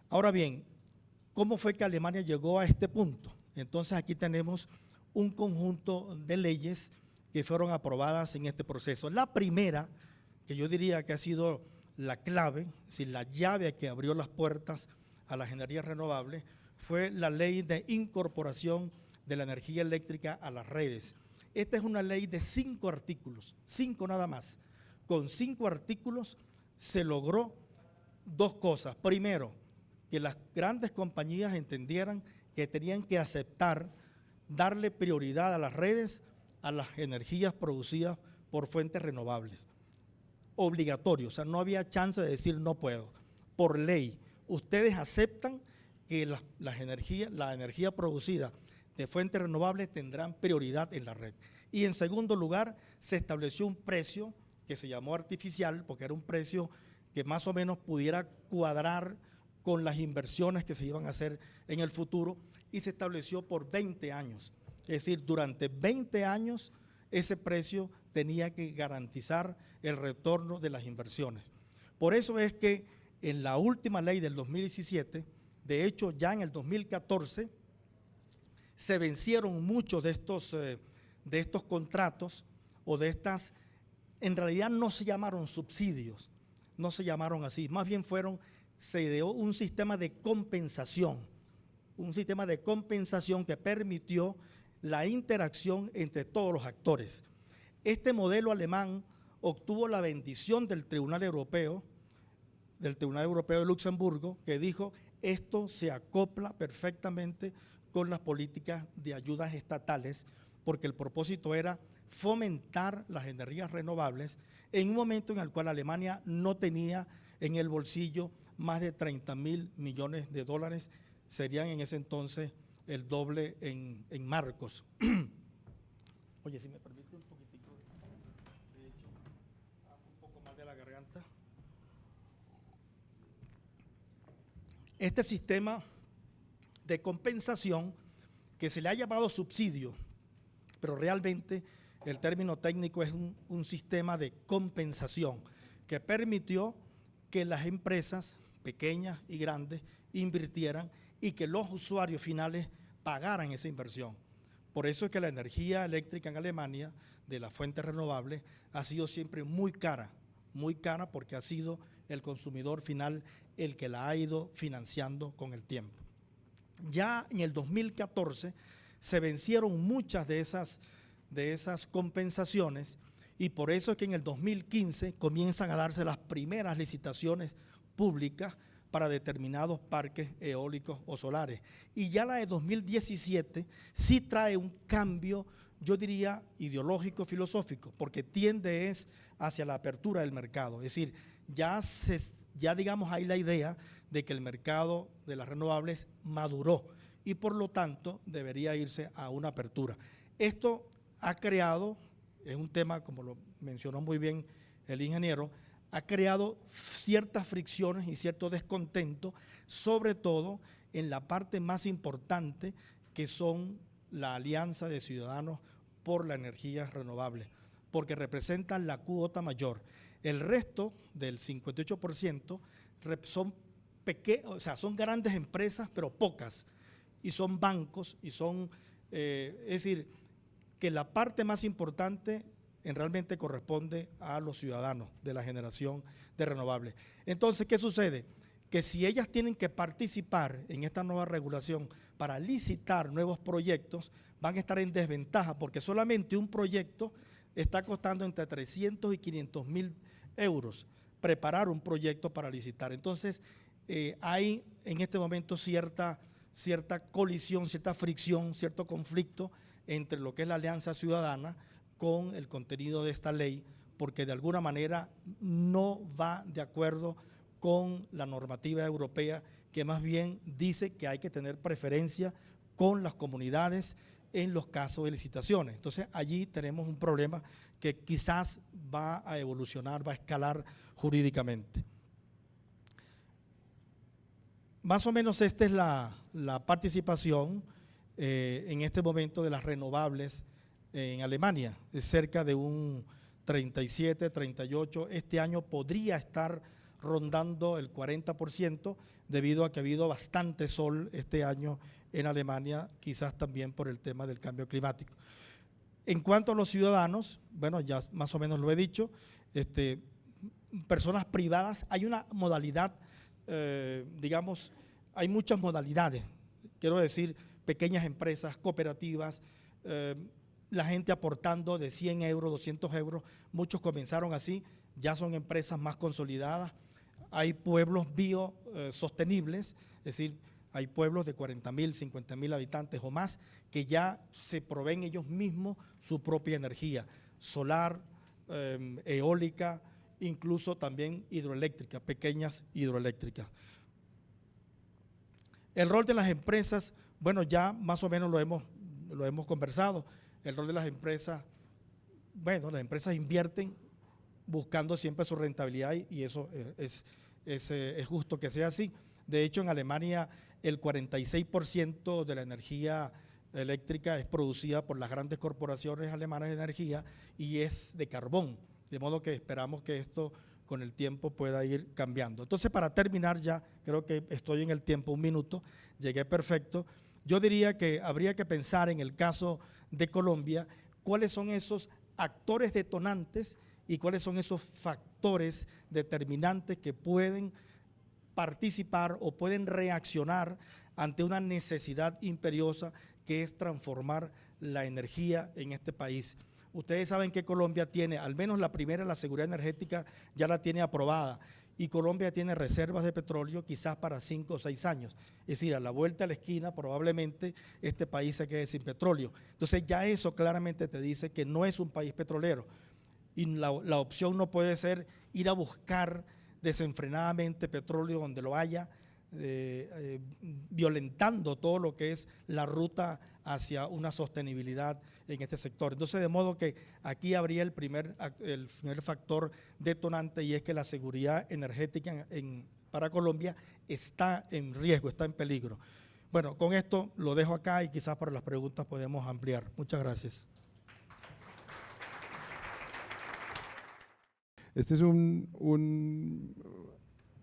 Ahora bien, ¿cómo fue que Alemania llegó a este punto? Entonces aquí tenemos un conjunto de leyes que fueron aprobadas en este proceso. La primera, que yo diría que ha sido la clave, es decir, la llave que abrió las puertas a las energías renovables, fue la ley de incorporación de la energía eléctrica a las redes. Esta es una ley de 5 artículos, 5 nada más. Con 5 artículos se logró 2 cosas. Primero, que las grandes compañías entendieran que tenían que aceptar darle prioridad a las redes, a las energías producidas por fuentes renovables. Obligatorio, o sea, no había chance de decir no puedo. Por ley, ustedes aceptan que la energía producida de fuentes renovables tendrán prioridad en la red. Y en segundo lugar, se estableció un precio que se llamó artificial, porque era un precio que más o menos pudiera cuadrar con las inversiones que se iban a hacer en el futuro, y se estableció por 20 años. Es decir, durante 20 años ese precio tenía que garantizar el retorno de las inversiones. Por eso es que en la última ley del 2017, de hecho ya en el 2014, se vencieron muchos de estos contratos o de estas, en realidad no se llamaron subsidios, no se llamaron así, más bien se dio un sistema de compensación que permitió la interacción entre todos los actores. Este modelo alemán obtuvo la bendición del Tribunal Europeo de Luxemburgo, que dijo: esto se acopla perfectamente con las políticas de ayudas estatales, porque el propósito era fomentar las energías renovables en un momento en el cual Alemania no tenía en el bolsillo más de 30.000 millones de dólares, serían en ese entonces el doble en marcos. Oye, si me permite un poquitico, de hecho, un poco más de la garganta. Este sistema de compensación, que se le ha llamado subsidio, pero realmente el término técnico es un sistema de compensación que permitió que las empresas pequeñas y grandes invirtieran y que los usuarios finales pagaran esa inversión. Por eso es que la energía eléctrica en Alemania de las fuentes renovables ha sido siempre muy cara porque ha sido el consumidor final el que la ha ido financiando con el tiempo. Ya en el 2014 se vencieron muchas de esas compensaciones, y por eso es que en el 2015 comienzan a darse las primeras licitaciones públicas para determinados parques eólicos o solares. Y ya la de 2017 sí trae un cambio, yo diría, ideológico, filosófico, porque tiende hacia la apertura del mercado. Es decir, ya digamos hay la idea de que el mercado de las renovables maduró y por lo tanto debería irse a una apertura. Esto ha creado, es un tema como lo mencionó muy bien el ingeniero, ha creado ciertas fricciones y cierto descontento, sobre todo en la parte más importante, que son la Alianza de Ciudadanos por la Energía Renovable, porque representan la cuota mayor. El resto del 58% son grandes empresas, pero pocas, y son bancos, y son, es decir, que la parte más importante realmente corresponde a los ciudadanos de la generación de renovables. Entonces, ¿qué sucede? Que si ellas tienen que participar en esta nueva regulación para licitar nuevos proyectos, van a estar en desventaja, porque solamente un proyecto está costando entre 300 y 500 mil euros preparar un proyecto para licitar. Entonces, hay en este momento cierta colisión, cierta fricción, cierto conflicto entre lo que es la Alianza Ciudadana con el contenido de esta ley, porque de alguna manera no va de acuerdo con la normativa europea, que más bien dice que hay que tener preferencia con las comunidades en los casos de licitaciones. Entonces allí tenemos un problema que quizás va a evolucionar, va a escalar jurídicamente. Más o menos esta es la participación en este momento de las renovables en Alemania. Es cerca de un 37, 38. Este año podría estar rondando el 40%, debido a que ha habido bastante sol este año en Alemania, quizás también por el tema del cambio climático. En cuanto a los ciudadanos, bueno, ya más o menos lo he dicho, personas privadas, hay una modalidad, digamos, hay muchas modalidades, quiero decir, pequeñas empresas, cooperativas, la gente aportando de 100 euros, 200 euros, muchos comenzaron así, ya son empresas más consolidadas. Hay pueblos biosostenibles, es decir, hay pueblos de 40.000, 50.000 habitantes o más que ya se proveen ellos mismos su propia energía, solar, eólica, incluso también hidroeléctrica, pequeñas hidroeléctricas. El rol de las empresas, bueno, ya más o menos lo hemos conversado. El rol de las empresas, bueno, las empresas invierten buscando siempre su rentabilidad y eso es justo que sea así. De hecho, en Alemania el 46% de la energía eléctrica es producida por las grandes corporaciones alemanas de energía y es de carbón, de modo que esperamos que esto con el tiempo pueda ir cambiando. Entonces, para terminar ya, creo que estoy en el tiempo, 1 minuto, llegué perfecto. Yo diría que habría que pensar en el caso de Colombia, cuáles son esos actores detonantes y cuáles son esos factores determinantes que pueden participar o pueden reaccionar ante una necesidad imperiosa que es transformar la energía en este país. Ustedes saben que Colombia tiene, al menos la primera, la seguridad energética ya la tiene aprobada y Colombia tiene reservas de petróleo quizás para 5 o 6 años. Es decir, a la vuelta a la esquina probablemente este país se quede sin petróleo. Entonces ya eso claramente te dice que no es un país petrolero y la opción no puede ser ir a buscar desenfrenadamente petróleo donde lo haya, violentando todo lo que es la ruta hacia una sostenibilidad en este sector. Entonces, de modo que aquí habría el primer factor detonante y es que la seguridad energética para Colombia está en riesgo, está en peligro. Bueno, con esto lo dejo acá y quizás para las preguntas podemos ampliar. Muchas gracias. Este es un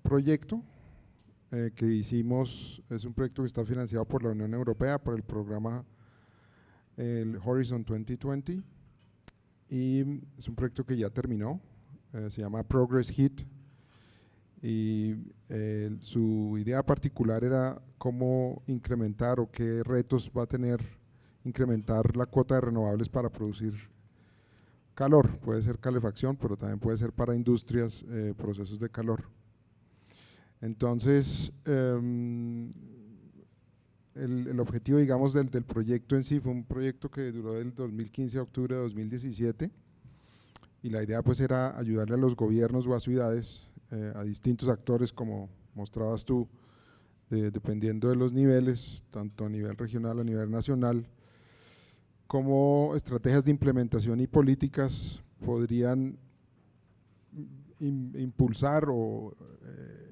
proyecto que hicimos, es un proyecto que está financiado por la Unión Europea, por el programa el Horizon 2020 y es un proyecto que ya terminó, se llama Progress Hit y su idea particular era cómo incrementar o qué retos va a tener incrementar la cuota de renovables para producir calor, puede ser calefacción, pero también puede ser para industrias, procesos de calor. Entonces, el objetivo, digamos, del proyecto en sí fue un proyecto que duró del 2015 a octubre de 2017 y la idea pues era ayudarle a los gobiernos o a ciudades, a distintos actores como mostrabas tú, dependiendo de los niveles, tanto a nivel regional, a nivel nacional, cómo estrategias de implementación y políticas podrían impulsar o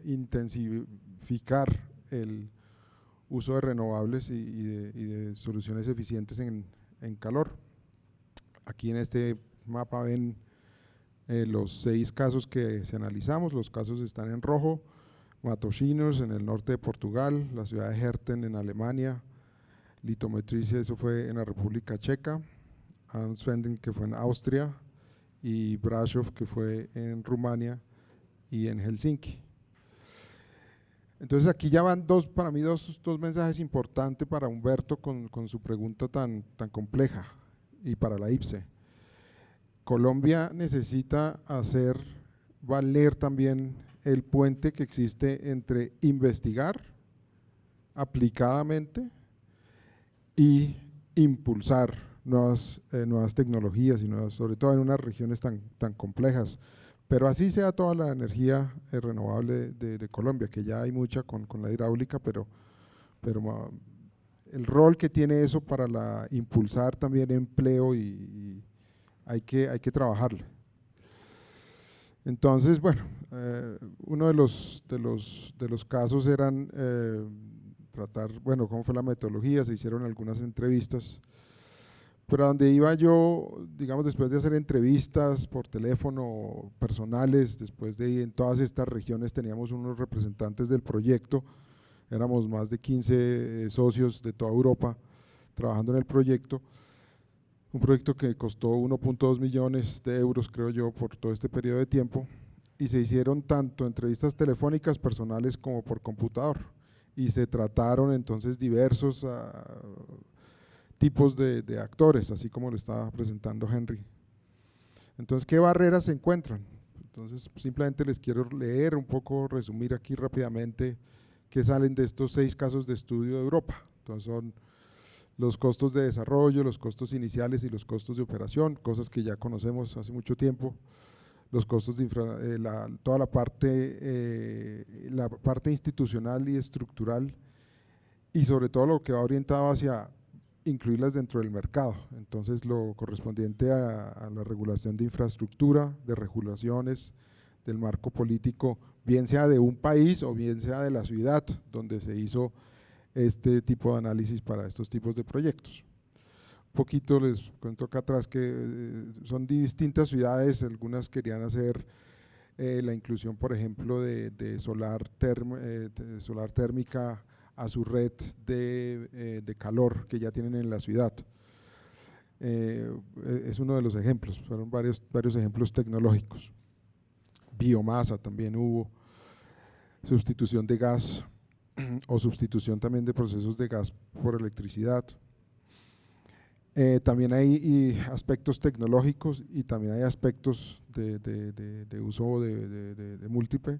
intensificar el uso de renovables y de soluciones eficientes en calor. Aquí en este mapa ven los 6 casos que se analizamos, los casos están en rojo: Matosinhos en el norte de Portugal, la ciudad de Herten en Alemania, Litometrice, eso fue en la República Checa, Ansvenden, que fue en Austria, y Brasov, que fue en Rumania y en Helsinki. Entonces aquí ya van para mí dos mensajes importantes para Humberto con su pregunta tan compleja y para la IPCE. Colombia necesita hacer valer también el puente que existe entre investigar aplicadamente y impulsar nuevas tecnologías y sobre todo en unas regiones tan complejas. Pero así sea toda la energía renovable de Colombia, que ya hay mucha con la hidráulica, pero el rol que tiene eso para impulsar también empleo y hay que trabajarle. Entonces, bueno, uno de los casos eran tratar, bueno, cómo fue la metodología, se hicieron algunas entrevistas, pero a donde iba yo, digamos, después de hacer entrevistas por teléfono personales, después de en todas estas regiones teníamos unos representantes del proyecto, éramos más de 15 socios de toda Europa trabajando en el proyecto, un proyecto que costó 1.2 millones de euros, creo yo, por todo este periodo de tiempo, y se hicieron tanto entrevistas telefónicas personales como por computador, y se trataron entonces diversos tipos de actores, así como lo estaba presentando Henry. Entonces, ¿qué barreras se encuentran? Entonces, simplemente les quiero leer un poco, resumir aquí rápidamente qué salen de estos 6 casos de estudio de Europa. Entonces, son los costos de desarrollo, los costos iniciales y los costos de operación, cosas que ya conocemos hace mucho tiempo, los costos de toda la parte institucional y estructural, y sobre todo lo que va orientado hacia incluirlas dentro del mercado. Entonces, lo correspondiente a la regulación de infraestructura, de regulaciones, del marco político, bien sea de un país o bien sea de la ciudad donde se hizo este tipo de análisis para estos tipos de proyectos. Un poquito les cuento acá atrás que son distintas ciudades, algunas querían hacer la inclusión, por ejemplo, de solar térmica a su red de calor que ya tienen en la ciudad. Es uno de los ejemplos, fueron varios ejemplos tecnológicos. Biomasa también hubo, sustitución de gas o sustitución también de procesos de gas por electricidad. También hay aspectos tecnológicos y también hay aspectos de uso de múltiple.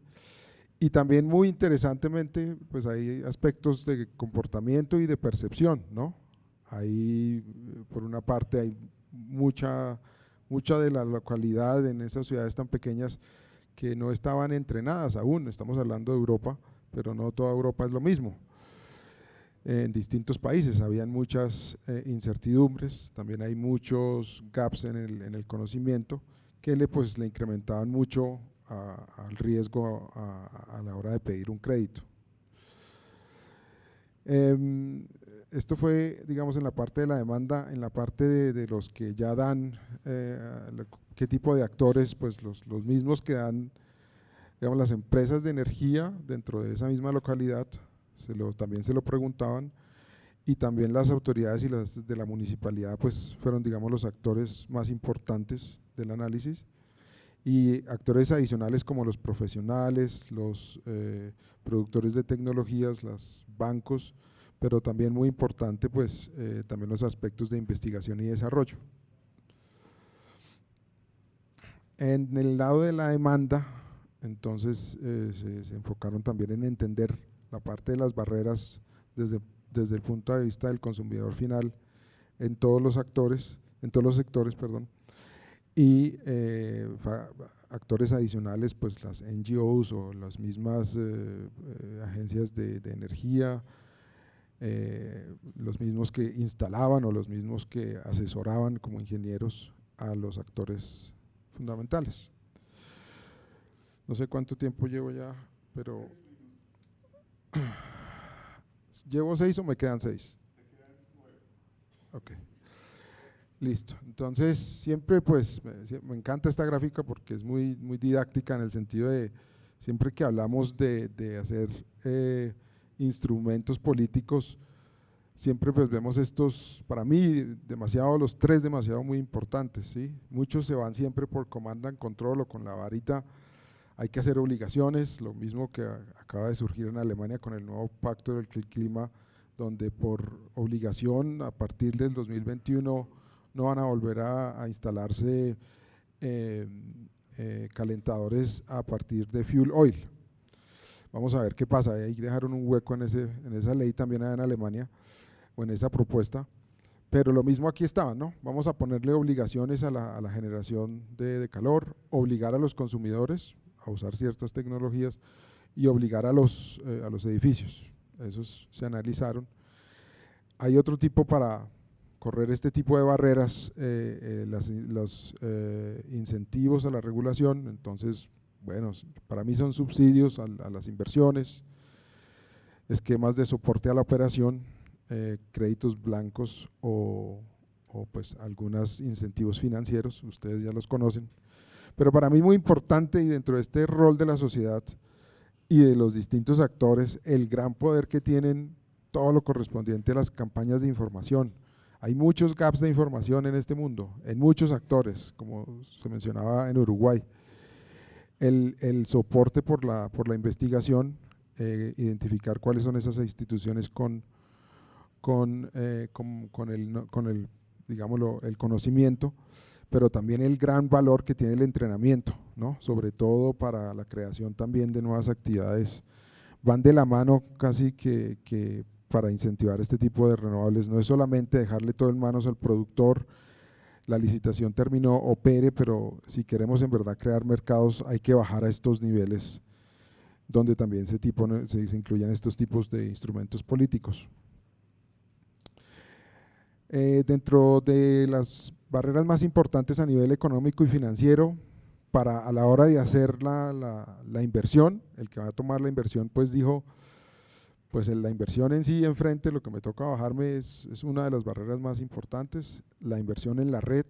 Y también muy interesantemente, pues hay aspectos de comportamiento y de percepción, ¿no? Ahí, por una parte, hay mucha de la localidad en esas ciudades tan pequeñas que no estaban entrenadas aún, estamos hablando de Europa, pero no toda Europa es lo mismo. En distintos países habían muchas incertidumbres, también hay muchos gaps en el conocimiento que le incrementaban mucho al riesgo a la hora de pedir un crédito. Esto fue, digamos, en la parte de la demanda. En la parte de los que ya dan, qué tipo de actores, pues los mismos que dan, digamos, las empresas de energía dentro de esa misma localidad, también se lo preguntaban, y también las autoridades y las de la municipalidad pues fueron, digamos, los actores más importantes del análisis, y actores adicionales como los profesionales, los productores de tecnologías, los bancos, pero también muy importante pues también los aspectos de investigación y desarrollo. En el lado de la demanda, entonces se enfocaron también en entender la parte de las barreras desde el punto de vista del consumidor final en todos los sectores, perdón, y actores adicionales, pues las NGOs o las mismas agencias de energía, los mismos que instalaban o los mismos que asesoraban como ingenieros a los actores fundamentales. No sé cuánto tiempo llevo ya, pero ¿llevo 6 o me quedan 6? Ok. Listo, entonces siempre pues me encanta esta gráfica porque es muy didáctica en el sentido de siempre que hablamos de hacer instrumentos políticos, siempre pues vemos estos, para mí los 3 demasiado muy importantes, ¿sí? Muchos se van siempre por command and control o con la varita, hay que hacer obligaciones, lo mismo que acaba de surgir en Alemania con el nuevo pacto del clima, donde por obligación a partir del 2021 no van a volver a instalarse calentadores a partir de fuel oil. Vamos a ver qué pasa, ahí dejaron un hueco en esa ley también en Alemania, o en esa propuesta, pero lo mismo aquí estaba, ¿no? Vamos a ponerle obligaciones a la generación de calor, obligar a los consumidores a usar ciertas tecnologías y obligar a los edificios, esos se analizaron. Hay otro tipo para correr este tipo de barreras, los incentivos a la regulación, entonces, bueno, para mí son subsidios a las inversiones, esquemas de soporte a la operación, créditos blancos o pues algunos incentivos financieros, ustedes ya los conocen, pero para mí muy importante y dentro de este rol de la sociedad y de los distintos actores, el gran poder que tienen todo lo correspondiente a las campañas de información. Hay muchos gaps de información en este mundo, en muchos actores, como se mencionaba en Uruguay. El soporte por la investigación, identificar cuáles son esas instituciones con con el, digámoslo, el conocimiento, pero también el gran valor que tiene el entrenamiento, ¿no? Sobre todo para la creación también de nuevas actividades. Van de la mano casi que para incentivar este tipo de renovables. No es solamente dejarle todo en manos al productor, la licitación terminó, opere, pero si queremos en verdad crear mercados hay que bajar a estos niveles donde también se incluyen estos tipos de instrumentos políticos. Dentro de las barreras más importantes a nivel económico y financiero, a la hora de hacer la inversión, el que va a tomar la inversión pues dijo, pues la inversión en sí enfrente, lo que me toca bajarme es una de las barreras más importantes, la inversión en la red.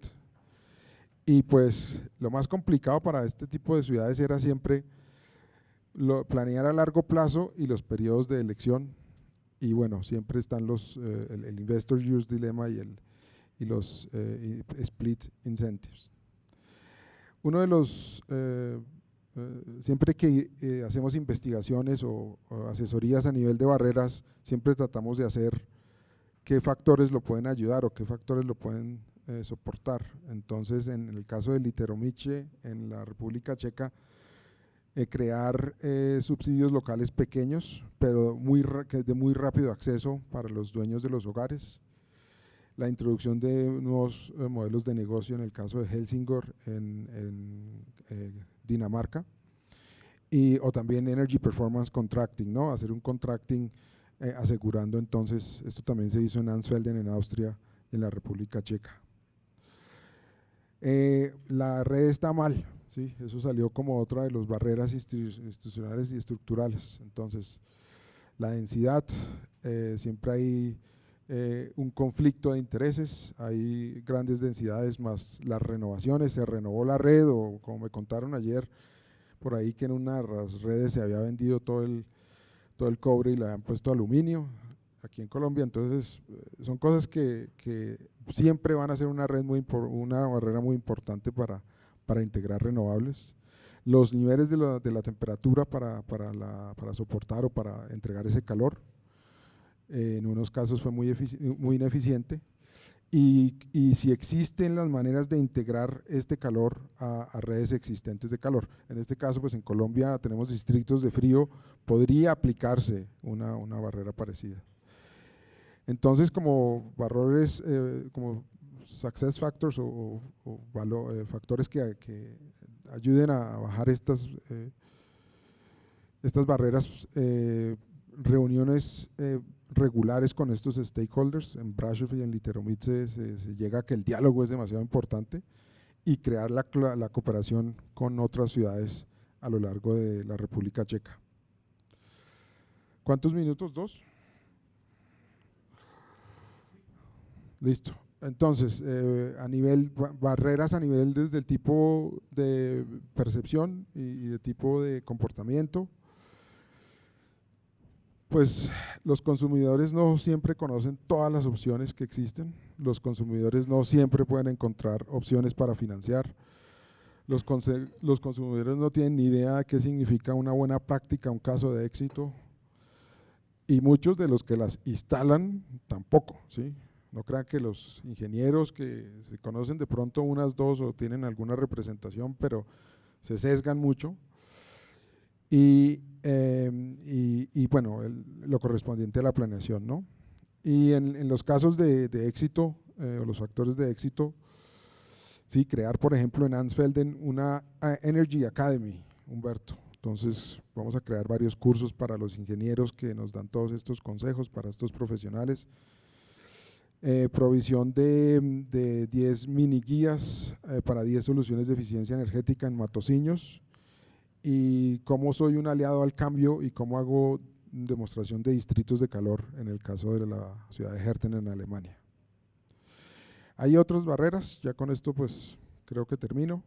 Y pues lo más complicado para este tipo de ciudades era siempre planear a largo plazo y los periodos de elección. Y bueno, siempre están el Investor Use Dilemma y los Split Incentives. Uno de los, siempre que hacemos investigaciones o asesorías a nivel de barreras, siempre tratamos de hacer qué factores lo pueden ayudar o qué factores lo pueden soportar. Entonces, en el caso de Literomice, en la República Checa, crear subsidios locales pequeños, pero de muy rápido acceso para los dueños de los hogares. La introducción de nuevos modelos de negocio en el caso de Helsingør en Dinamarca, o también Energy Performance Contracting, ¿no? Hacer un contracting asegurando entonces, esto también se hizo en Ansfelden en Austria y en la República Checa. La red está mal, ¿sí? Eso salió como otra de las barreras institucionales y estructurales. Entonces, la densidad, siempre hay un conflicto de intereses, hay grandes densidades más las renovaciones, se renovó la red o como me contaron ayer por ahí que en una de las redes se había vendido todo el cobre y le habían puesto aluminio aquí en Colombia. Entonces son cosas que siempre van a ser una barrera muy importante para integrar renovables. Los niveles de la temperatura para soportar o para entregar ese calor, en unos casos fue muy ineficiente, y si existen las maneras de integrar este calor a redes existentes de calor. En este caso, pues en Colombia tenemos distritos de frío, podría aplicarse una barrera parecida. Entonces, como valores, como success factors o factores que ayuden a bajar estas barreras, reuniones regulares con estos stakeholders. En Brasov y en Literomice se llega a que el diálogo es demasiado importante, y crear la cooperación con otras ciudades a lo largo de la República Checa. ¿Cuántos minutos? ¿2? Listo. Entonces, barreras a nivel desde el tipo de percepción y de tipo de comportamiento. Pues los consumidores no siempre conocen todas las opciones que existen, los consumidores no siempre pueden encontrar opciones para financiar, los consumidores no tienen ni idea de qué significa una buena práctica, un caso de éxito, y muchos de los que las instalan tampoco, ¿sí? No crean que los ingenieros que se conocen de pronto unas dos o tienen alguna representación, pero se sesgan mucho. Y bueno, lo correspondiente a la planeación, ¿no? Y en los casos de éxito, o los factores de éxito, sí, crear por ejemplo en Ansfelden una Energy Academy, Humberto. Entonces vamos a crear varios cursos para los ingenieros que nos dan todos estos consejos, para estos profesionales. Provisión de 10 mini guías para 10 soluciones de eficiencia energética en Matosinhos, y cómo soy un aliado al cambio y cómo hago demostración de distritos de calor en el caso de la ciudad de Herten en Alemania. Hay otras barreras, ya con esto pues creo que termino.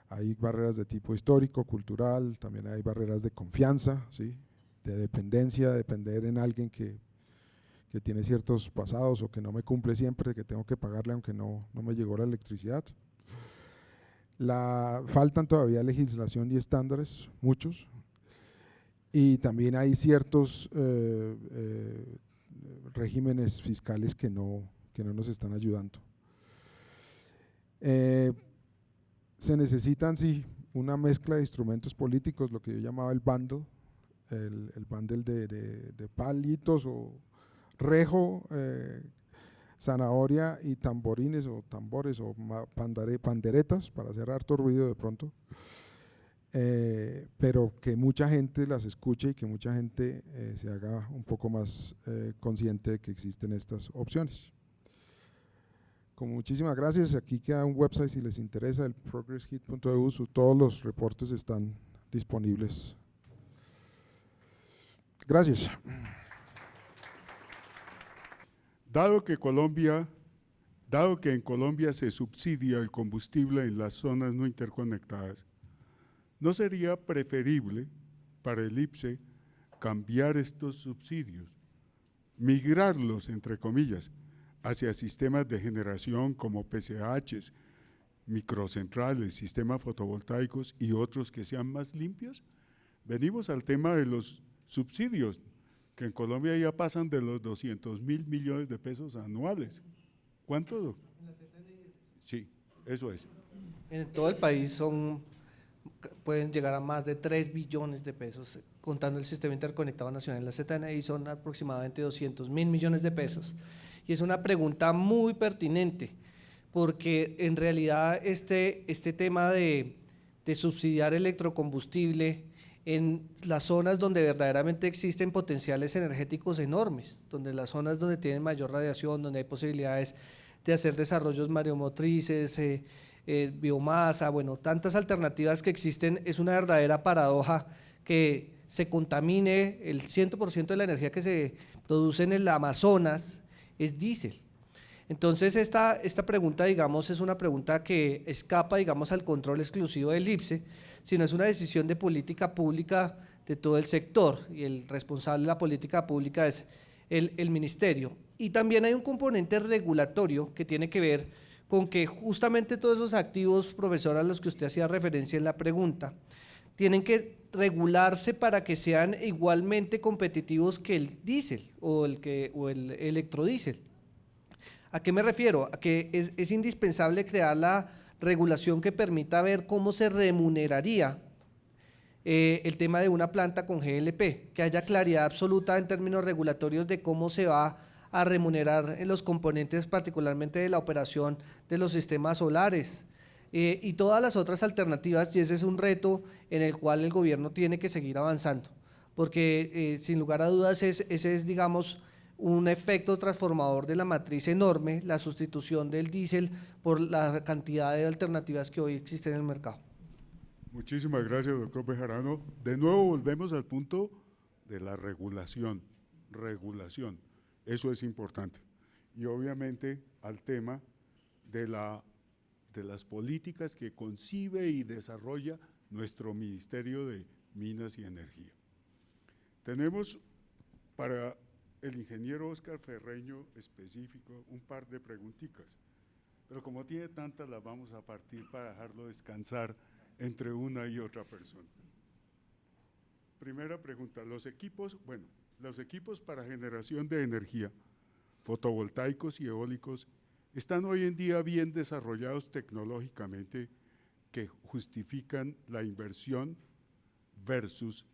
Hay barreras de tipo histórico, cultural, también hay barreras de confianza, ¿sí? De dependencia, depender en alguien que tiene ciertos pasados o que no me cumple siempre, que tengo que pagarle aunque no me llegó la electricidad. Faltan todavía legislación y estándares, muchos, y también hay ciertos regímenes fiscales que no nos están ayudando. Se necesitan, sí, una mezcla de instrumentos políticos, lo que yo llamaba el bundle, el bundle de palitos o rejo, zanahoria y tamborines o tambores o panderetas para hacer harto ruido de pronto, pero que mucha gente las escuche y que mucha gente se haga un poco más consciente de que existen estas opciones. Con muchísimas gracias, aquí queda un website si les interesa, el progresshit.eu, todos los reportes están disponibles. Gracias. Dado que en Colombia se subsidia el combustible en las zonas no interconectadas, ¿no sería preferible para el IPCE cambiar estos subsidios, migrarlos, entre comillas, hacia sistemas de generación como PCHs, microcentrales, sistemas fotovoltaicos y otros que sean más limpios? Venimos al tema de los subsidios, que en Colombia ya pasan de los 200.000 millones de pesos anuales. ¿Cuánto? Sí, eso es. En todo el país pueden llegar a más de 3 billones de pesos, contando el sistema interconectado nacional. La ZNI son aproximadamente 200.000 millones de pesos. Y es una pregunta muy pertinente, porque en realidad este tema de subsidiar electrocombustible en las zonas donde verdaderamente existen potenciales energéticos enormes, donde las zonas donde tienen mayor radiación, donde hay posibilidades de hacer desarrollos mareomotrices, biomasa, bueno, tantas alternativas que existen, es una verdadera paradoja que se contamine el 100% de la energía que se produce en el Amazonas, es diésel. Entonces esta pregunta, digamos, es una pregunta que escapa, digamos, al control exclusivo del IPCE, sino es una decisión de política pública de todo el sector, y el responsable de la política pública es el ministerio. Y también hay un componente regulatorio que tiene que ver con que justamente todos esos activos, profesor, a los que usted hacía referencia en la pregunta, tienen que regularse para que sean igualmente competitivos que el diésel o el electrodiesel. ¿A qué me refiero? A que es indispensable crear la regulación que permita ver cómo se remuneraría el tema de una planta con GLP, que haya claridad absoluta en términos regulatorios de cómo se va a remunerar en los componentes, particularmente de la operación de los sistemas solares y todas las otras alternativas, y ese es un reto en el cual el gobierno tiene que seguir avanzando, porque sin lugar a dudas ese es, digamos, un efecto transformador de la matriz enorme, la sustitución del diésel por la cantidad de alternativas que hoy existen en el mercado. Muchísimas gracias, doctor Bejarano. De nuevo volvemos al punto de la regulación. Eso es importante. Y obviamente al tema de las políticas que concibe y desarrolla nuestro Ministerio de Minas y Energía. Tenemos para el ingeniero Óscar Ferreño específico un par de preguntitas, pero como tiene tantas las vamos a partir para dejarlo descansar entre una y otra persona. Primera pregunta, los equipos para generación de energía, fotovoltaicos y eólicos, ¿están hoy en día bien desarrollados tecnológicamente que justifican la inversión versus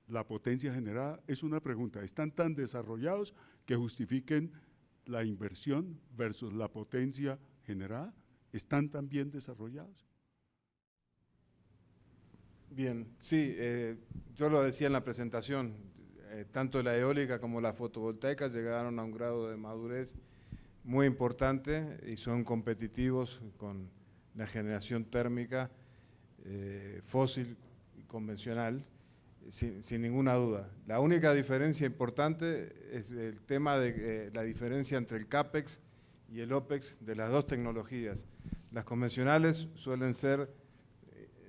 la potencia generada? Es una pregunta, ¿están tan desarrollados que justifiquen la inversión versus la potencia generada? ¿Están tan bien desarrollados? Bien, sí, yo lo decía en la presentación, tanto la eólica como la fotovoltaica llegaron a un grado de madurez muy importante y son competitivos con la generación térmica fósil y convencional, sin ninguna duda. La única diferencia importante es el tema de la diferencia entre el CAPEX y el OPEX de las dos tecnologías. Las convencionales suelen ser,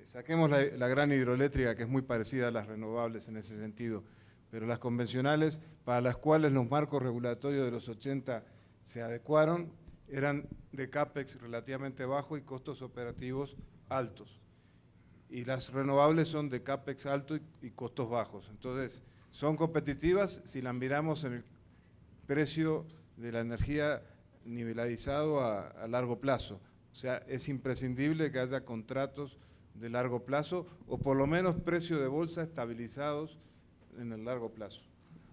saquemos la gran hidroeléctrica, que es muy parecida a las renovables en ese sentido, pero las convencionales, para las cuales los marcos regulatorios de los 80 se adecuaron, eran de CAPEX relativamente bajo y costos operativos altos. Y las renovables son de CAPEX alto y costos bajos. Entonces, son competitivas si las miramos precio de la energía nivelalizado a largo plazo. O sea, es imprescindible que haya contratos de largo plazo o por lo menos precios de bolsa estabilizados en el largo plazo.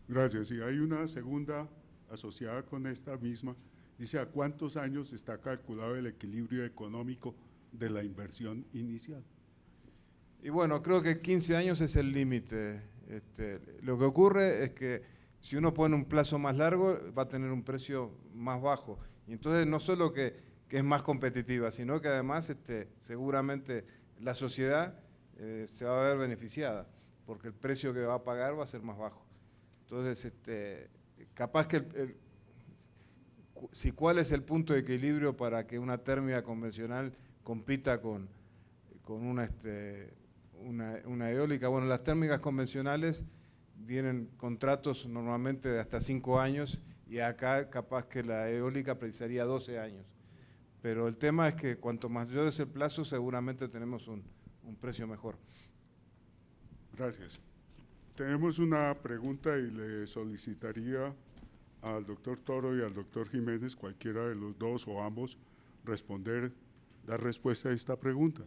Gracias. Y hay una segunda asociada con esta misma. Dice, ¿a cuántos años está calculado el equilibrio económico de la inversión inicial? Y bueno, creo que 15 años es el límite. Lo que ocurre es que si uno pone un plazo más largo, va a tener un precio más bajo. Y entonces no solo que es más competitiva, sino que además seguramente la sociedad se va a ver beneficiada, porque el precio que va a pagar va a ser más bajo. Entonces, capaz que ¿cuál es el punto de equilibrio para que una térmica convencional compita con una eólica? Bueno, las térmicas convencionales tienen contratos normalmente de hasta 5 años y acá capaz que la eólica precisaría 12 años. Pero el tema es que cuanto mayor es el plazo, seguramente tenemos un precio mejor. Gracias. Tenemos una pregunta y le solicitaría al doctor Toro y al doctor Jiménez, cualquiera de los dos o ambos, dar respuesta a esta pregunta.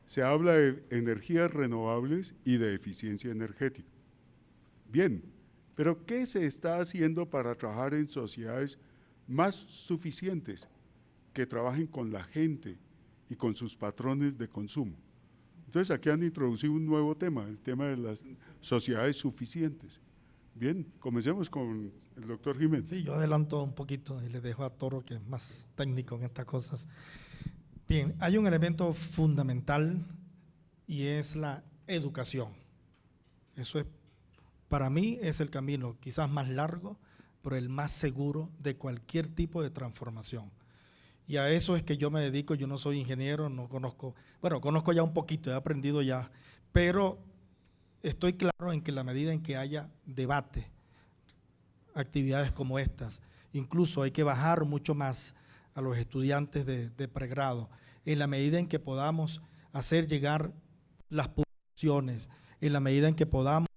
Se habla de energías renovables y de eficiencia energética. Bien, pero ¿qué se está haciendo para trabajar en sociedades más suficientes que trabajen con la gente y con sus patrones de consumo? Entonces aquí han introducido un nuevo tema, el tema de las sociedades suficientes. Bien, comencemos con el doctor Jiménez. Sí, yo adelanto un poquito y le dejo a Toro, que es más técnico en estas cosas. Bien, hay un elemento fundamental y es la educación. Eso es, para mí, es el camino quizás más largo, pero el más seguro de cualquier tipo de transformación. Y a eso es que yo me dedico. Yo no soy ingeniero, no conozco, bueno, conozco ya un poquito, he aprendido ya, pero estoy claro en que en la medida en que haya debate, actividades como estas, incluso hay que bajar mucho más a los estudiantes de pregrado, en la medida en que podamos hacer llegar las publicaciones, en la medida en que podamos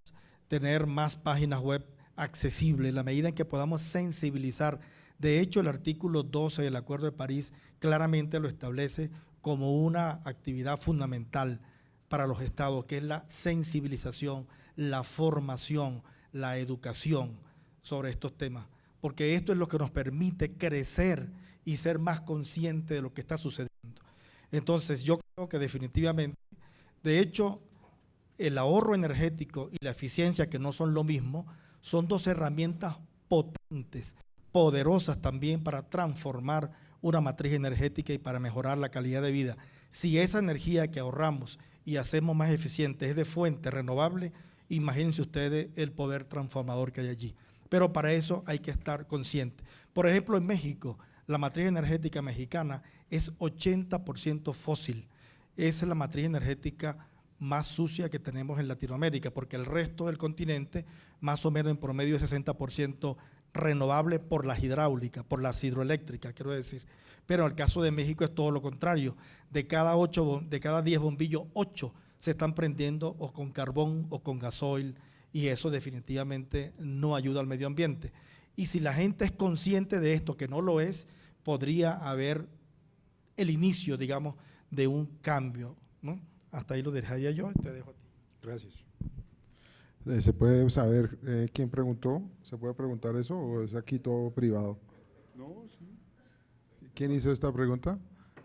tener más páginas web accesibles, en la medida en que podamos sensibilizar. De hecho, el artículo 12 del Acuerdo de París claramente lo establece como una actividad fundamental para los estados, que es la sensibilización, la formación, la educación sobre estos temas, porque esto es lo que nos permite crecer y ser más conscientes de lo que está sucediendo. Entonces, yo creo que definitivamente, de hecho, el ahorro energético y la eficiencia, que no son lo mismo, son dos herramientas potentes, poderosas también para transformar una matriz energética y para mejorar la calidad de vida. Si esa energía que ahorramos y hacemos más eficiente es de fuente renovable, imagínense ustedes el poder transformador que hay allí. Pero para eso hay que estar consciente. Por ejemplo, en México, la matriz energética mexicana es 80% fósil. Esa es la matriz energética más sucia que tenemos en Latinoamérica, porque el resto del continente, más o menos en promedio, es 60% renovable por las hidráulicas, por las hidroeléctricas, quiero decir. Pero en el caso de México es todo lo contrario. De cada 10 bombillos, 8 se están prendiendo o con carbón o con gasoil, y eso definitivamente no ayuda al medio ambiente. Y si la gente es consciente de esto, que no lo es, podría haber el inicio, digamos, de un cambio, ¿no? Hasta ahí lo dejaría yo y te dejo a ti. Gracias. ¿Se puede saber quién preguntó? ¿Se puede preguntar eso o es aquí todo privado? No, sí. ¿Quién hizo esta pregunta?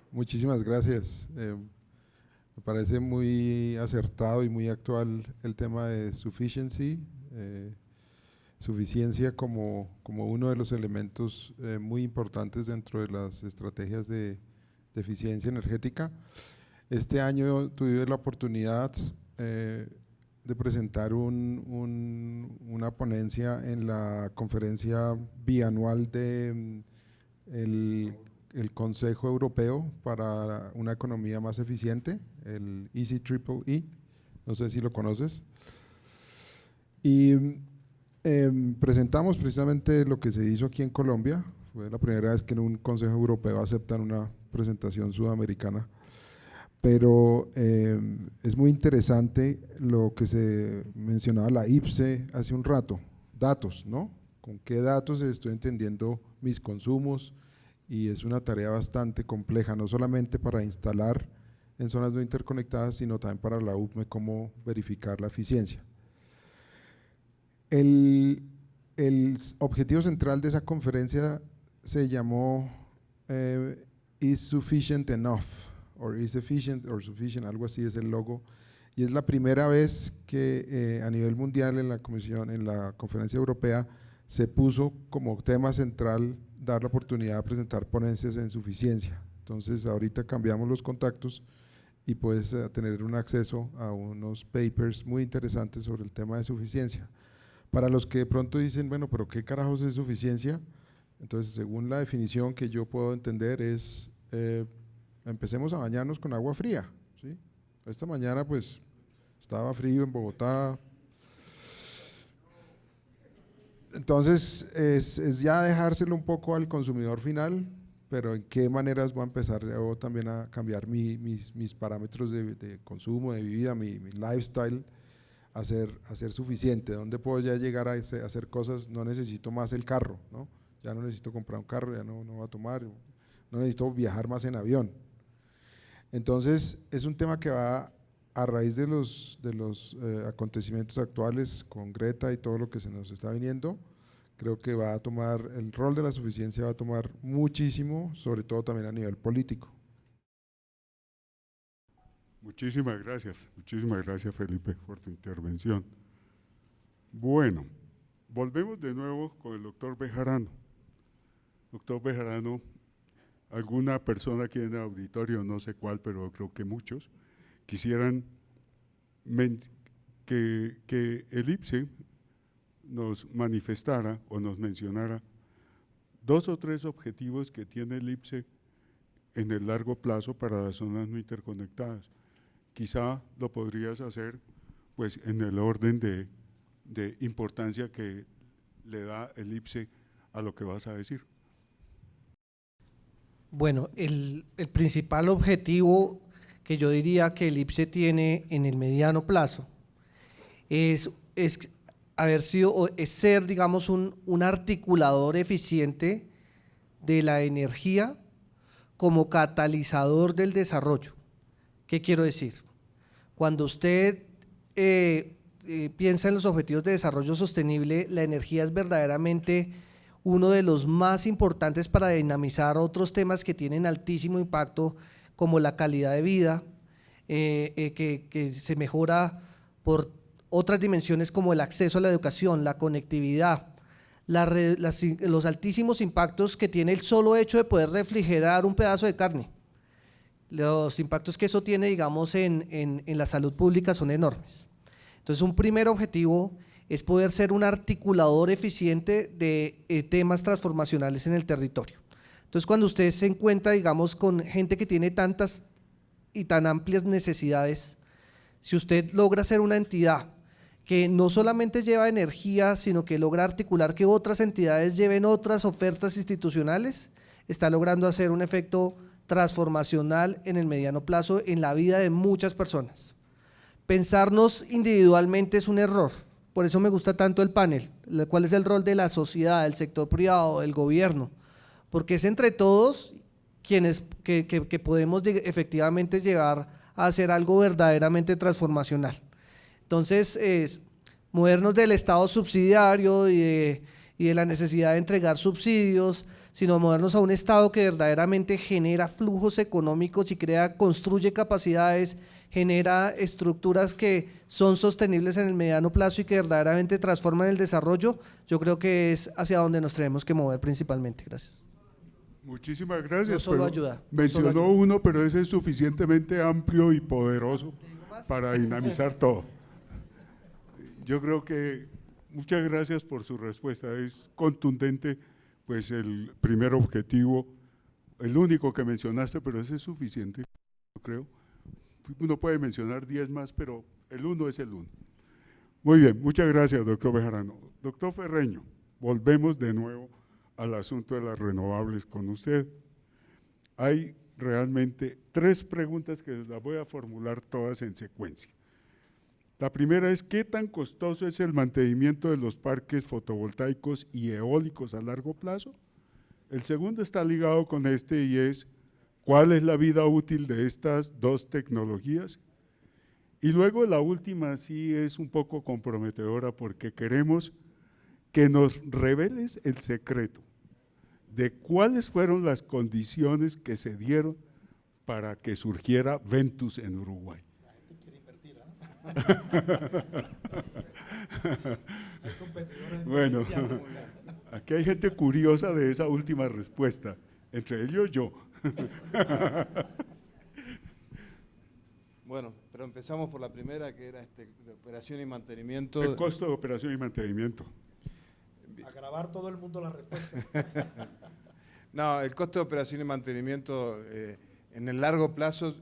Muchísimas gracias. Me parece muy acertado y muy actual el tema de sufficiency, suficiencia como uno de los elementos muy importantes dentro de las estrategias de eficiencia energética. Este año tuve la oportunidad de presentar una ponencia en la conferencia bianual de el Consejo Europeo para una economía más eficiente, el ECEEE, no sé si lo conoces, y presentamos precisamente lo que se hizo aquí en Colombia. Fue la primera vez que en un Consejo Europeo aceptan una presentación sudamericana, pero es muy interesante lo que se mencionaba la IPCE hace un rato, datos, ¿no? con qué datos estoy entendiendo mis consumos, y es una tarea bastante compleja, no solamente para instalar en zonas no interconectadas, sino también para la UPME cómo verificar la eficiencia. El objetivo central de esa conferencia se llamó Is Sufficient Enough, o Is Efficient or Sufficient, algo así es el logo, y es la primera vez que a nivel mundial en la conferencia europea se puso como tema central dar la oportunidad de presentar ponencias en suficiencia. Entonces ahorita cambiamos los contactos y puedes tener un acceso a unos papers muy interesantes sobre el tema de suficiencia. Para los que de pronto dicen, bueno, pero ¿qué carajos es suficiencia? Entonces, según la definición que yo puedo entender es, empecemos a bañarnos con agua fría, ¿sí? Esta mañana pues estaba frío en Bogotá. Entonces, es ya dejárselo un poco al consumidor final, pero en qué maneras voy a empezar yo también a cambiar mis parámetros de consumo, de vida, mi lifestyle, a ser suficiente. ¿Dónde puedo ya llegar a hacer cosas? No necesito más el carro, ¿no? Ya no necesito comprar un carro, ya no voy a tomar, no necesito viajar más en avión. Entonces, es un tema que va a raíz de los acontecimientos actuales con Greta y todo lo que se nos está viniendo. Creo que va a tomar, el rol de la suficiencia va a tomar muchísimo, sobre todo también a nivel político. Muchísimas gracias Felipe por tu intervención. Bueno, volvemos de nuevo con el doctor Bejarano. Doctor Bejarano, alguna persona aquí en el auditorio, no sé cuál, pero creo que muchos, quisieran que el IPCEI nos manifestara o nos mencionara 2 o 3 objetivos que tiene el IPCEI en el largo plazo para las zonas no interconectadas. Quizá lo podrías hacer pues en el orden de importancia que le da el IPCEI a lo que vas a decir. Bueno, el principal objetivo que yo diría que el IPCEI tiene en el mediano plazo es ser, digamos, un articulador eficiente de la energía como catalizador del desarrollo. ¿Qué quiero decir? Cuando usted piensa en los objetivos de desarrollo sostenible, la energía es verdaderamente uno de los más importantes para dinamizar otros temas que tienen altísimo impacto, como la calidad de vida, que se mejora por otras dimensiones como el acceso a la educación, la conectividad, los altísimos impactos que tiene el solo hecho de poder refrigerar un pedazo de carne. Los impactos que eso tiene, digamos, en la salud pública son enormes. Entonces, un primer objetivo es poder ser un articulador eficiente de temas transformacionales en el territorio. Entonces, cuando usted se encuentra, digamos, con gente que tiene tantas y tan amplias necesidades, si usted logra ser una entidad que no solamente lleva energía, sino que logra articular que otras entidades lleven otras ofertas institucionales, está logrando hacer un efecto transformacional en el mediano plazo en la vida de muchas personas. Pensarnos individualmente es un error, por eso me gusta tanto el panel, cuál es el rol de la sociedad, del sector privado, del gobierno, porque es entre todos quienes que podemos efectivamente llevar a hacer algo verdaderamente transformacional. Entonces, movernos del Estado subsidiario y de la necesidad de entregar subsidios, sino movernos a un Estado que verdaderamente genera flujos económicos y construye capacidades, genera estructuras que son sostenibles en el mediano plazo y que verdaderamente transforman el desarrollo. Yo creo que es hacia donde nos tenemos que mover principalmente. Gracias. Muchísimas gracias. No solo ayuda. Mencionó uno, pero ese es suficientemente amplio y poderoso para dinamizar todo. Yo creo que muchas gracias por su respuesta, es contundente, pues el primer objetivo, el único que mencionaste, pero ese es suficiente, yo creo. Uno puede mencionar 10 más, pero el uno es el uno. Muy bien, muchas gracias, doctor Bejarano. Doctor Ferreño, volvemos de nuevo al asunto de las renovables con usted. Hay realmente 3 preguntas que las voy a formular todas en secuencia. La primera es qué tan costoso es el mantenimiento de los parques fotovoltaicos y eólicos a largo plazo. El segundo está ligado con este y es cuál es la vida útil de estas dos tecnologías. Y luego la última sí es un poco comprometedora porque queremos que nos reveles el secreto de cuáles fueron las condiciones que se dieron para que surgiera Ventus en Uruguay. Bueno, aquí hay gente curiosa de esa última respuesta, entre ellos yo. Bueno, pero empezamos por la primera, que era de operación y mantenimiento. El costo de operación y mantenimiento. A grabar todo el mundo la respuesta. No, el costo de operación y mantenimiento en el largo plazo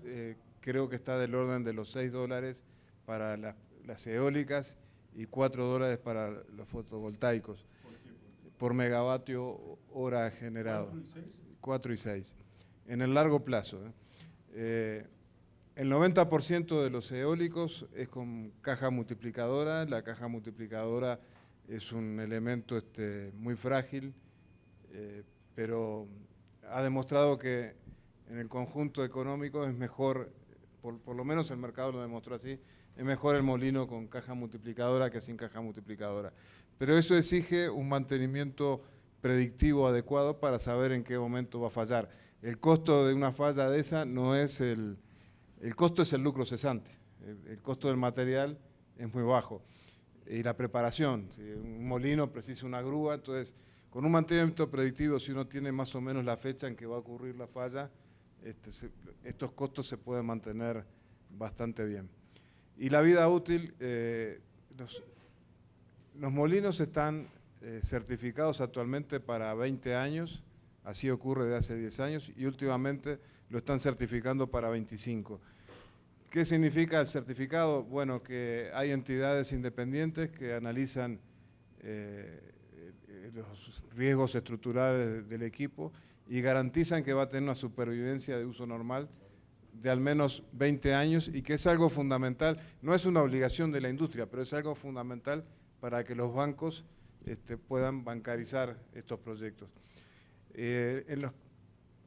creo que está del orden de los $6 para las eólicas y $4 para los fotovoltaicos por megavatio hora generado. 4 y 6. En el largo plazo. El 90% de los eólicos es con caja multiplicadora. La caja multiplicadora es un elemento muy frágil, pero ha demostrado que en el conjunto económico es mejor, por lo menos el mercado lo demostró así, es mejor el molino con caja multiplicadora que sin caja multiplicadora. Pero eso exige un mantenimiento predictivo adecuado para saber en qué momento va a fallar. El costo de una falla de esa no es el costo es el lucro cesante. El costo del material es muy bajo. Y la preparación, si un molino precisa una grúa, entonces con un mantenimiento predictivo, si uno tiene más o menos la fecha en que va a ocurrir la falla, estos costos se pueden mantener bastante bien. Y la vida útil, los molinos están certificados actualmente para 20 años, así ocurre de hace 10 años, y últimamente lo están certificando para 25. ¿Qué significa el certificado? Bueno, que hay entidades independientes que analizan los riesgos estructurales del equipo y garantizan que va a tener una supervivencia de uso normal de al menos 20 años y que es algo fundamental, no es una obligación de la industria, pero es algo fundamental para que los bancos puedan bancarizar estos proyectos.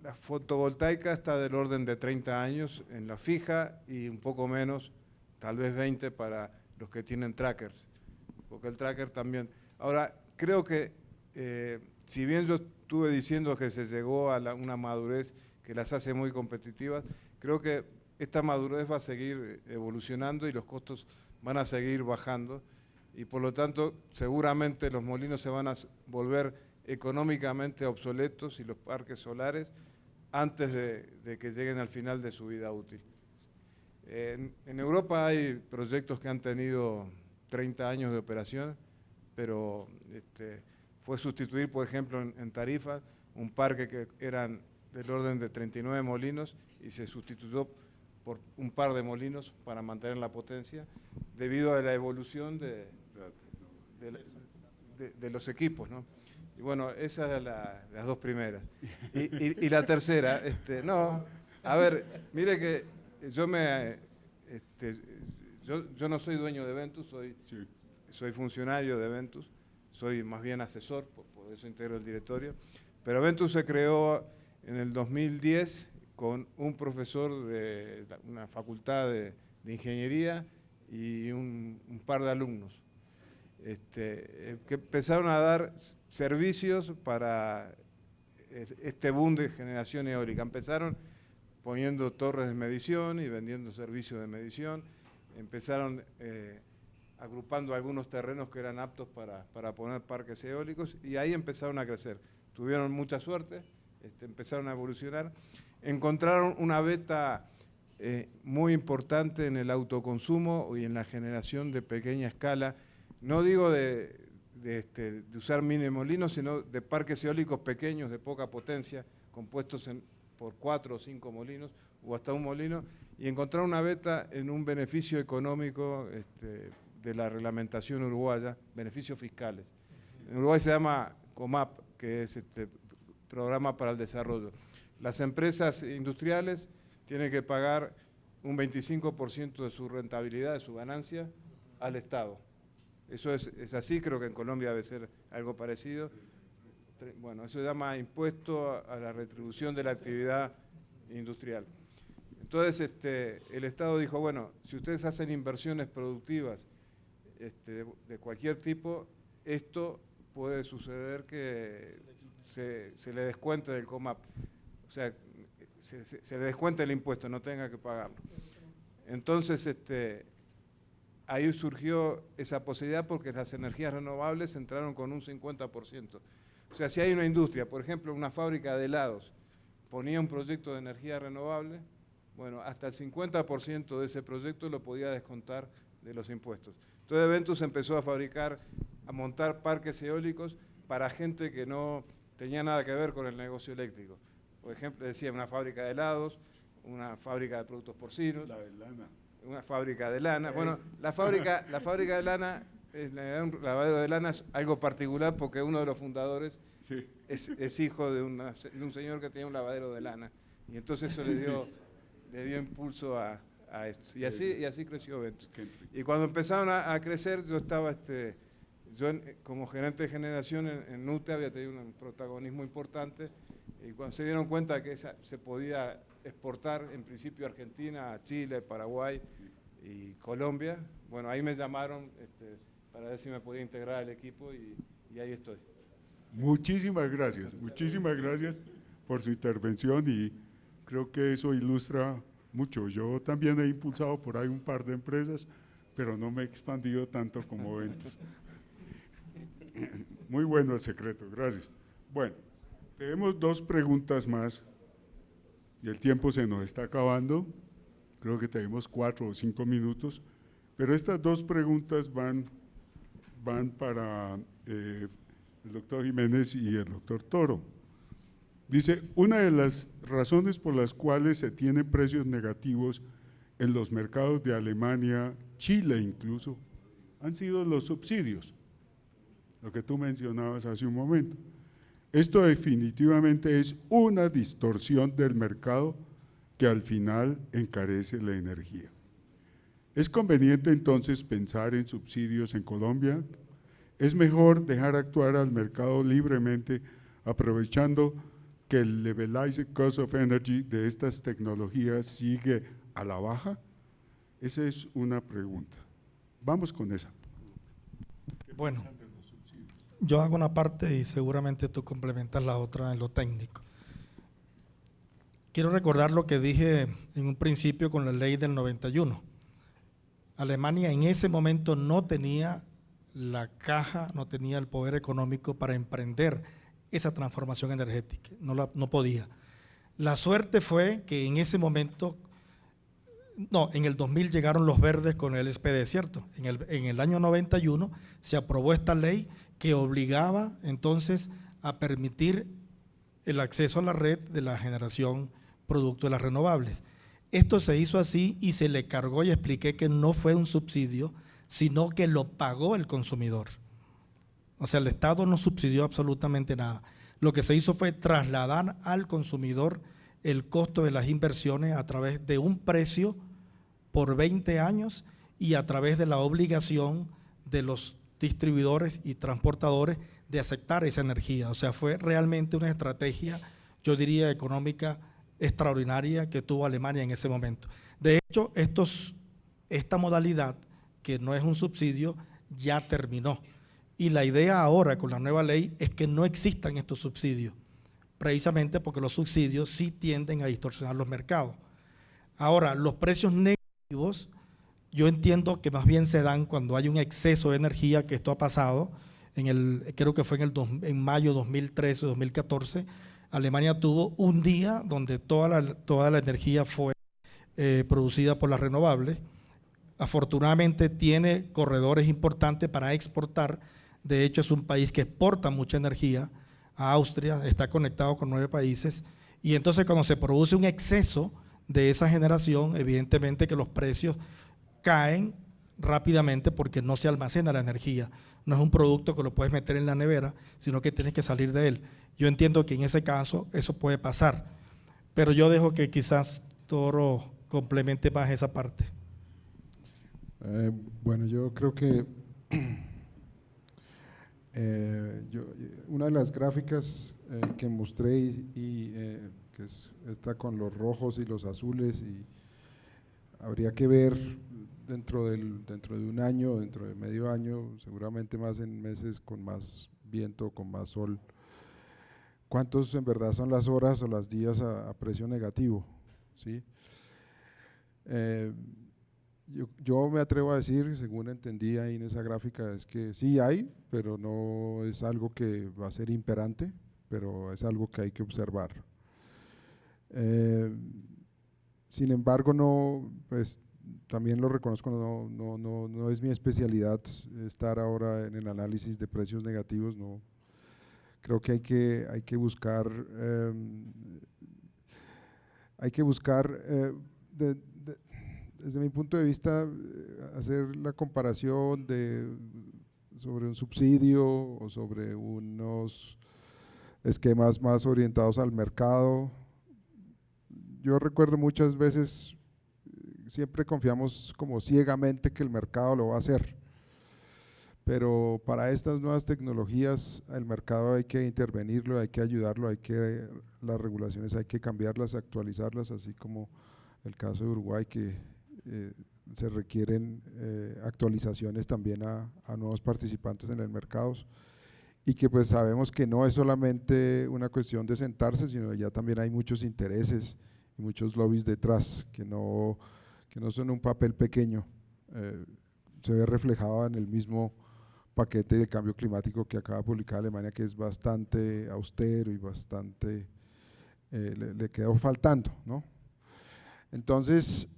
La fotovoltaica está del orden de 30 años en la fija y un poco menos, tal vez 20 para los que tienen trackers, porque el tracker también. Ahora, creo que si bien yo estuve diciendo que se llegó a una madurez que las hace muy competitivas, creo que esta madurez va a seguir evolucionando y los costos van a seguir bajando y por lo tanto seguramente los molinos se van a volver económicamente obsoletos y los parques solares antes de que lleguen al final de su vida útil. En Europa hay proyectos que han tenido 30 años de operación, pero fue sustituir, por ejemplo, en Tarifa, un parque que eran del orden de 39 molinos y se sustituyó por un par de molinos para mantener la potencia, debido a la evolución de los equipos, ¿no? Y bueno, esas eran las dos primeras. Y la tercera, no, a ver, mire que yo no soy dueño de Ventus, soy funcionario de Ventus, soy más bien asesor, por eso integro el directorio, pero Ventus se creó en el 2010 con un profesor de una facultad de ingeniería y un par de alumnos, que empezaron a dar servicios para este boom de generación eólica. Empezaron poniendo torres de medición y vendiendo servicios de medición, empezaron agrupando algunos terrenos que eran aptos para poner parques eólicos y ahí empezaron a crecer. Tuvieron mucha suerte, empezaron a evolucionar, encontraron una beta muy importante en el autoconsumo y en la generación de pequeña escala, no digo de usar mini molinos, sino de parques eólicos pequeños de poca potencia, compuestos por 4 o 5 molinos o hasta un molino, y encontrar una beta en un beneficio económico de la reglamentación uruguaya, beneficios fiscales. En Uruguay se llama COMAP, que es Programa para el Desarrollo. Las empresas industriales tienen que pagar un 25% de su rentabilidad, de su ganancia, al Estado. Eso es así, creo que en Colombia debe ser algo parecido. Bueno, eso se llama impuesto a la retribución de la actividad industrial. Entonces, el Estado dijo, bueno, si ustedes hacen inversiones productivas de cualquier tipo, esto puede suceder que se le descuente del COMAP, o sea, se le descuente el impuesto, no tenga que pagarlo. Entonces, ahí surgió esa posibilidad porque las energías renovables entraron con un 50%. O sea, si hay una industria, por ejemplo, una fábrica de helados, ponía un proyecto de energía renovable, bueno, hasta el 50% de ese proyecto lo podía descontar de los impuestos. Entonces Ventus empezó a montar parques eólicos para gente que no tenía nada que ver con el negocio eléctrico. Por ejemplo, decía una fábrica de helados, una fábrica de productos porcinos, una fábrica de lana. Bueno, la fábrica de lana, un lavadero de lana es algo particular porque uno de los fundadores es hijo de un señor que tenía un lavadero de lana. Y entonces eso le dio impulso a esto. Y así creció Ventus. Y cuando empezaron a crecer, yo estaba, como gerente de generación en NUTE había tenido un protagonismo importante. Y cuando se dieron cuenta que se podía exportar en principio a Argentina, a Chile, Paraguay y Colombia, bueno, ahí me llamaron para ver si me podía integrar al equipo y ahí estoy. Muchísimas gracias por su intervención y creo que eso ilustra mucho. Yo también he impulsado por ahí un par de empresas, pero no me he expandido tanto como Ventus. Muy bueno el secreto, gracias. Bueno, tenemos 2 preguntas más y el tiempo se nos está acabando. Creo que tenemos 4 o 5 minutos, pero estas 2 preguntas van para el doctor Jiménez y el doctor Toro. Dice, una de las razones por las cuales se tienen precios negativos en los mercados de Alemania, Chile incluso, han sido los subsidios, lo que tú mencionabas hace un momento. Esto definitivamente es una distorsión del mercado que al final encarece la energía. ¿Es conveniente entonces pensar en subsidios en Colombia? ¿Es mejor dejar actuar al mercado libremente, aprovechando que el levelized cost of energy de estas tecnologías sigue a la baja? Esa es una pregunta. Vamos con esa. Bueno, yo hago una parte y seguramente tú complementas la otra en lo técnico. Quiero recordar lo que dije en un principio con la ley del 91. Alemania en ese momento no tenía la caja, no tenía el poder económico para emprender esa transformación energética, no podía. La suerte fue que en ese momento, en el 2000 llegaron los verdes con el SPD, ¿cierto? En el año 91 se aprobó esta ley que obligaba entonces a permitir el acceso a la red de la generación producto de las renovables. Esto se hizo así y se le cargó, y expliqué que no fue un subsidio, sino que lo pagó el consumidor. O sea, el Estado no subsidió absolutamente nada. Lo que se hizo fue trasladar al consumidor el costo de las inversiones a través de un precio por 20 años y a través de la obligación de los distribuidores y transportadores de aceptar esa energía. O sea, fue realmente una estrategia, yo diría, económica extraordinaria que tuvo Alemania en ese momento. De hecho, esta modalidad, que no es un subsidio, ya terminó. Y la idea ahora con la nueva ley es que no existan estos subsidios, precisamente porque los subsidios sí tienden a distorsionar los mercados. Ahora, los precios negativos, yo entiendo que más bien se dan cuando hay un exceso de energía, que esto ha pasado, creo que fue en mayo 2013 o 2014, Alemania tuvo un día donde toda la energía fue producida por las renovables. Afortunadamente tiene corredores importantes para exportar. De hecho, es un país que exporta mucha energía a Austria, está conectado con 9 países. Y entonces cuando se produce un exceso de esa generación, evidentemente que los precios caen rápidamente porque no se almacena la energía. No es un producto que lo puedes meter en la nevera, sino que tienes que salir de él. Yo entiendo que en ese caso eso puede pasar, pero yo dejo que quizás Toro complemente más esa parte. Bueno, yo creo que una de las gráficas que mostré que está con los rojos y los azules, y habría que ver dentro de un año, dentro de medio año, seguramente más en meses con más viento, con más sol, cuántos en verdad son las horas o los días a precio negativo, ¿sí? Yo me atrevo a decir, según entendí ahí en esa gráfica, es que sí hay, pero no es algo que va a ser imperante, pero es algo que hay que observar. Sin embargo, no, pues también lo reconozco, no es mi especialidad estar ahora en el análisis de precios negativos, no. Creo que hay que buscar desde mi punto de vista, hacer la comparación sobre un subsidio o sobre unos esquemas más orientados al mercado. Yo recuerdo muchas veces, siempre confiamos como ciegamente que el mercado lo va a hacer, pero para estas nuevas tecnologías el mercado hay que intervenirlo, hay que ayudarlo, las regulaciones hay que cambiarlas, actualizarlas, así como el caso de Uruguay, que se requieren actualizaciones también a nuevos participantes en el mercado, y que pues sabemos que no es solamente una cuestión de sentarse, sino ya también hay muchos intereses y muchos lobbies detrás, que no son un papel pequeño, se ve reflejado en el mismo paquete de cambio climático que acaba de publicar Alemania, que es bastante austero y bastante, le quedó faltando, ¿no? Entonces,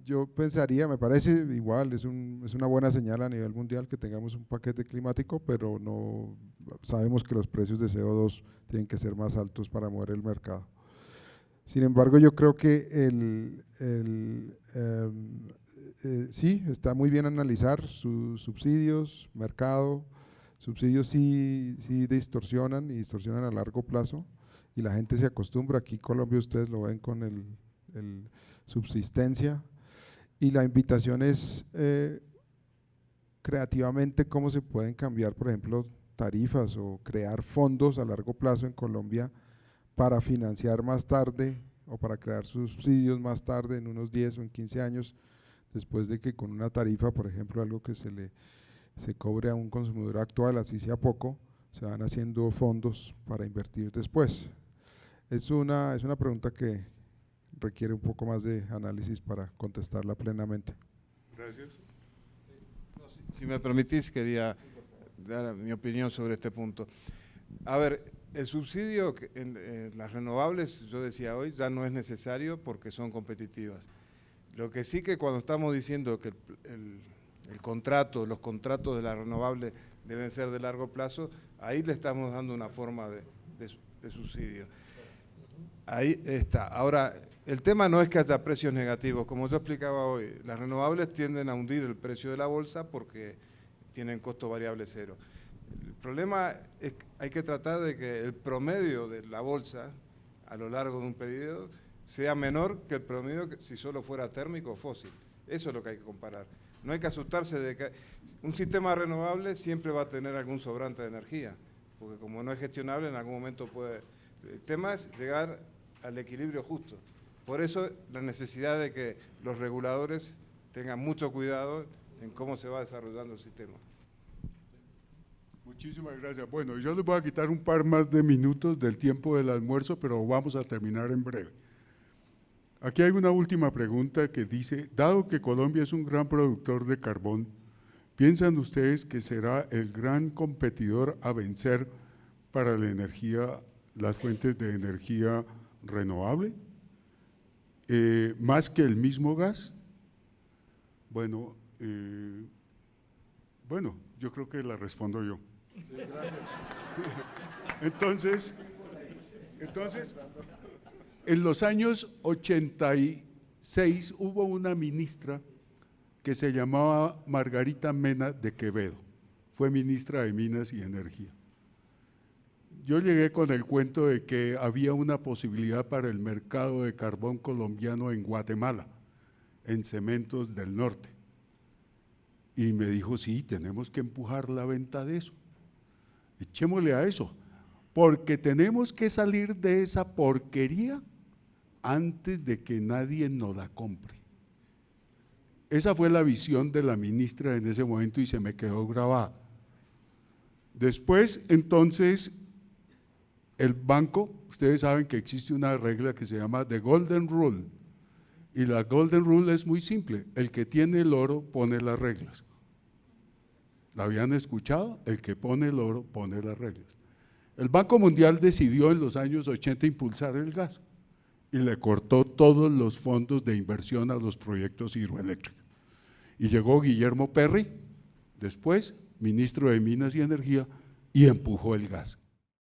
yo pensaría, me parece igual, es una buena señal a nivel mundial que tengamos un paquete climático, pero no sabemos que los precios de CO2 tienen que ser más altos para mover el mercado. Sin embargo, yo creo que sí, está muy bien analizar sus subsidios, mercado. Subsidios sí distorsionan y distorsionan a largo plazo, y la gente se acostumbra. Aquí en Colombia ustedes lo ven con el subsistencia, y la invitación es creativamente cómo se pueden cambiar, por ejemplo, tarifas o crear fondos a largo plazo en Colombia para financiar más tarde o para crear subsidios más tarde, en unos 10 o en 15 años, después de que con una tarifa, por ejemplo, algo que se cobre a un consumidor actual, así sea poco, se van haciendo fondos para invertir después. Es una pregunta que requiere un poco más de análisis para contestarla plenamente. Gracias. Si me permitís, quería dar mi opinión sobre este punto. A ver, el subsidio en las renovables, yo decía hoy, ya no es necesario porque son competitivas. Lo que sí, que cuando estamos diciendo que los contratos de la renovable deben ser de largo plazo, ahí le estamos dando una forma de subsidio. Ahí está. Ahora, el tema no es que haya precios negativos, como yo explicaba hoy, las renovables tienden a hundir el precio de la bolsa porque tienen costo variable cero. El problema es que hay que tratar de que el promedio de la bolsa a lo largo de un periodo sea menor que el promedio si solo fuera térmico o fósil. Eso es lo que hay que comparar. No hay que asustarse de que un sistema renovable siempre va a tener algún sobrante de energía, porque como no es gestionable, en algún momento puede… El tema es llegar al equilibrio justo. Por eso la necesidad de que los reguladores tengan mucho cuidado en cómo se va desarrollando el sistema. Muchísimas gracias. Bueno, yo les voy a quitar un par más de minutos del tiempo del almuerzo, pero vamos a terminar en breve. Aquí hay una última pregunta que dice, dado que Colombia es un gran productor de carbón, ¿piensan ustedes que será el gran competidor a vencer para la energía, las fuentes de energía renovable? ¿Más que el mismo gas? Bueno, yo creo que la respondo yo. Sí, gracias. Entonces, en los años 86 hubo una ministra que se llamaba Margarita Mena de Quevedo, fue ministra de Minas y Energía. Yo llegué con el cuento de que había una posibilidad para el mercado de carbón colombiano en Guatemala, en Cementos del Norte. Y me dijo, sí, tenemos que empujar la venta de eso. Echémosle a eso, porque tenemos que salir de esa porquería antes de que nadie nos la compre. Esa fue la visión de la ministra en ese momento y se me quedó grabada. Después, entonces, el banco, ustedes saben que existe una regla que se llama The Golden Rule, y la Golden Rule es muy simple: el que tiene el oro pone las reglas. ¿La habían escuchado? El que pone el oro pone las reglas. El Banco Mundial decidió en los años 80 impulsar el gas y le cortó todos los fondos de inversión a los proyectos hidroeléctricos. Y llegó Guillermo Perry, después ministro de Minas y Energía, y empujó el gas.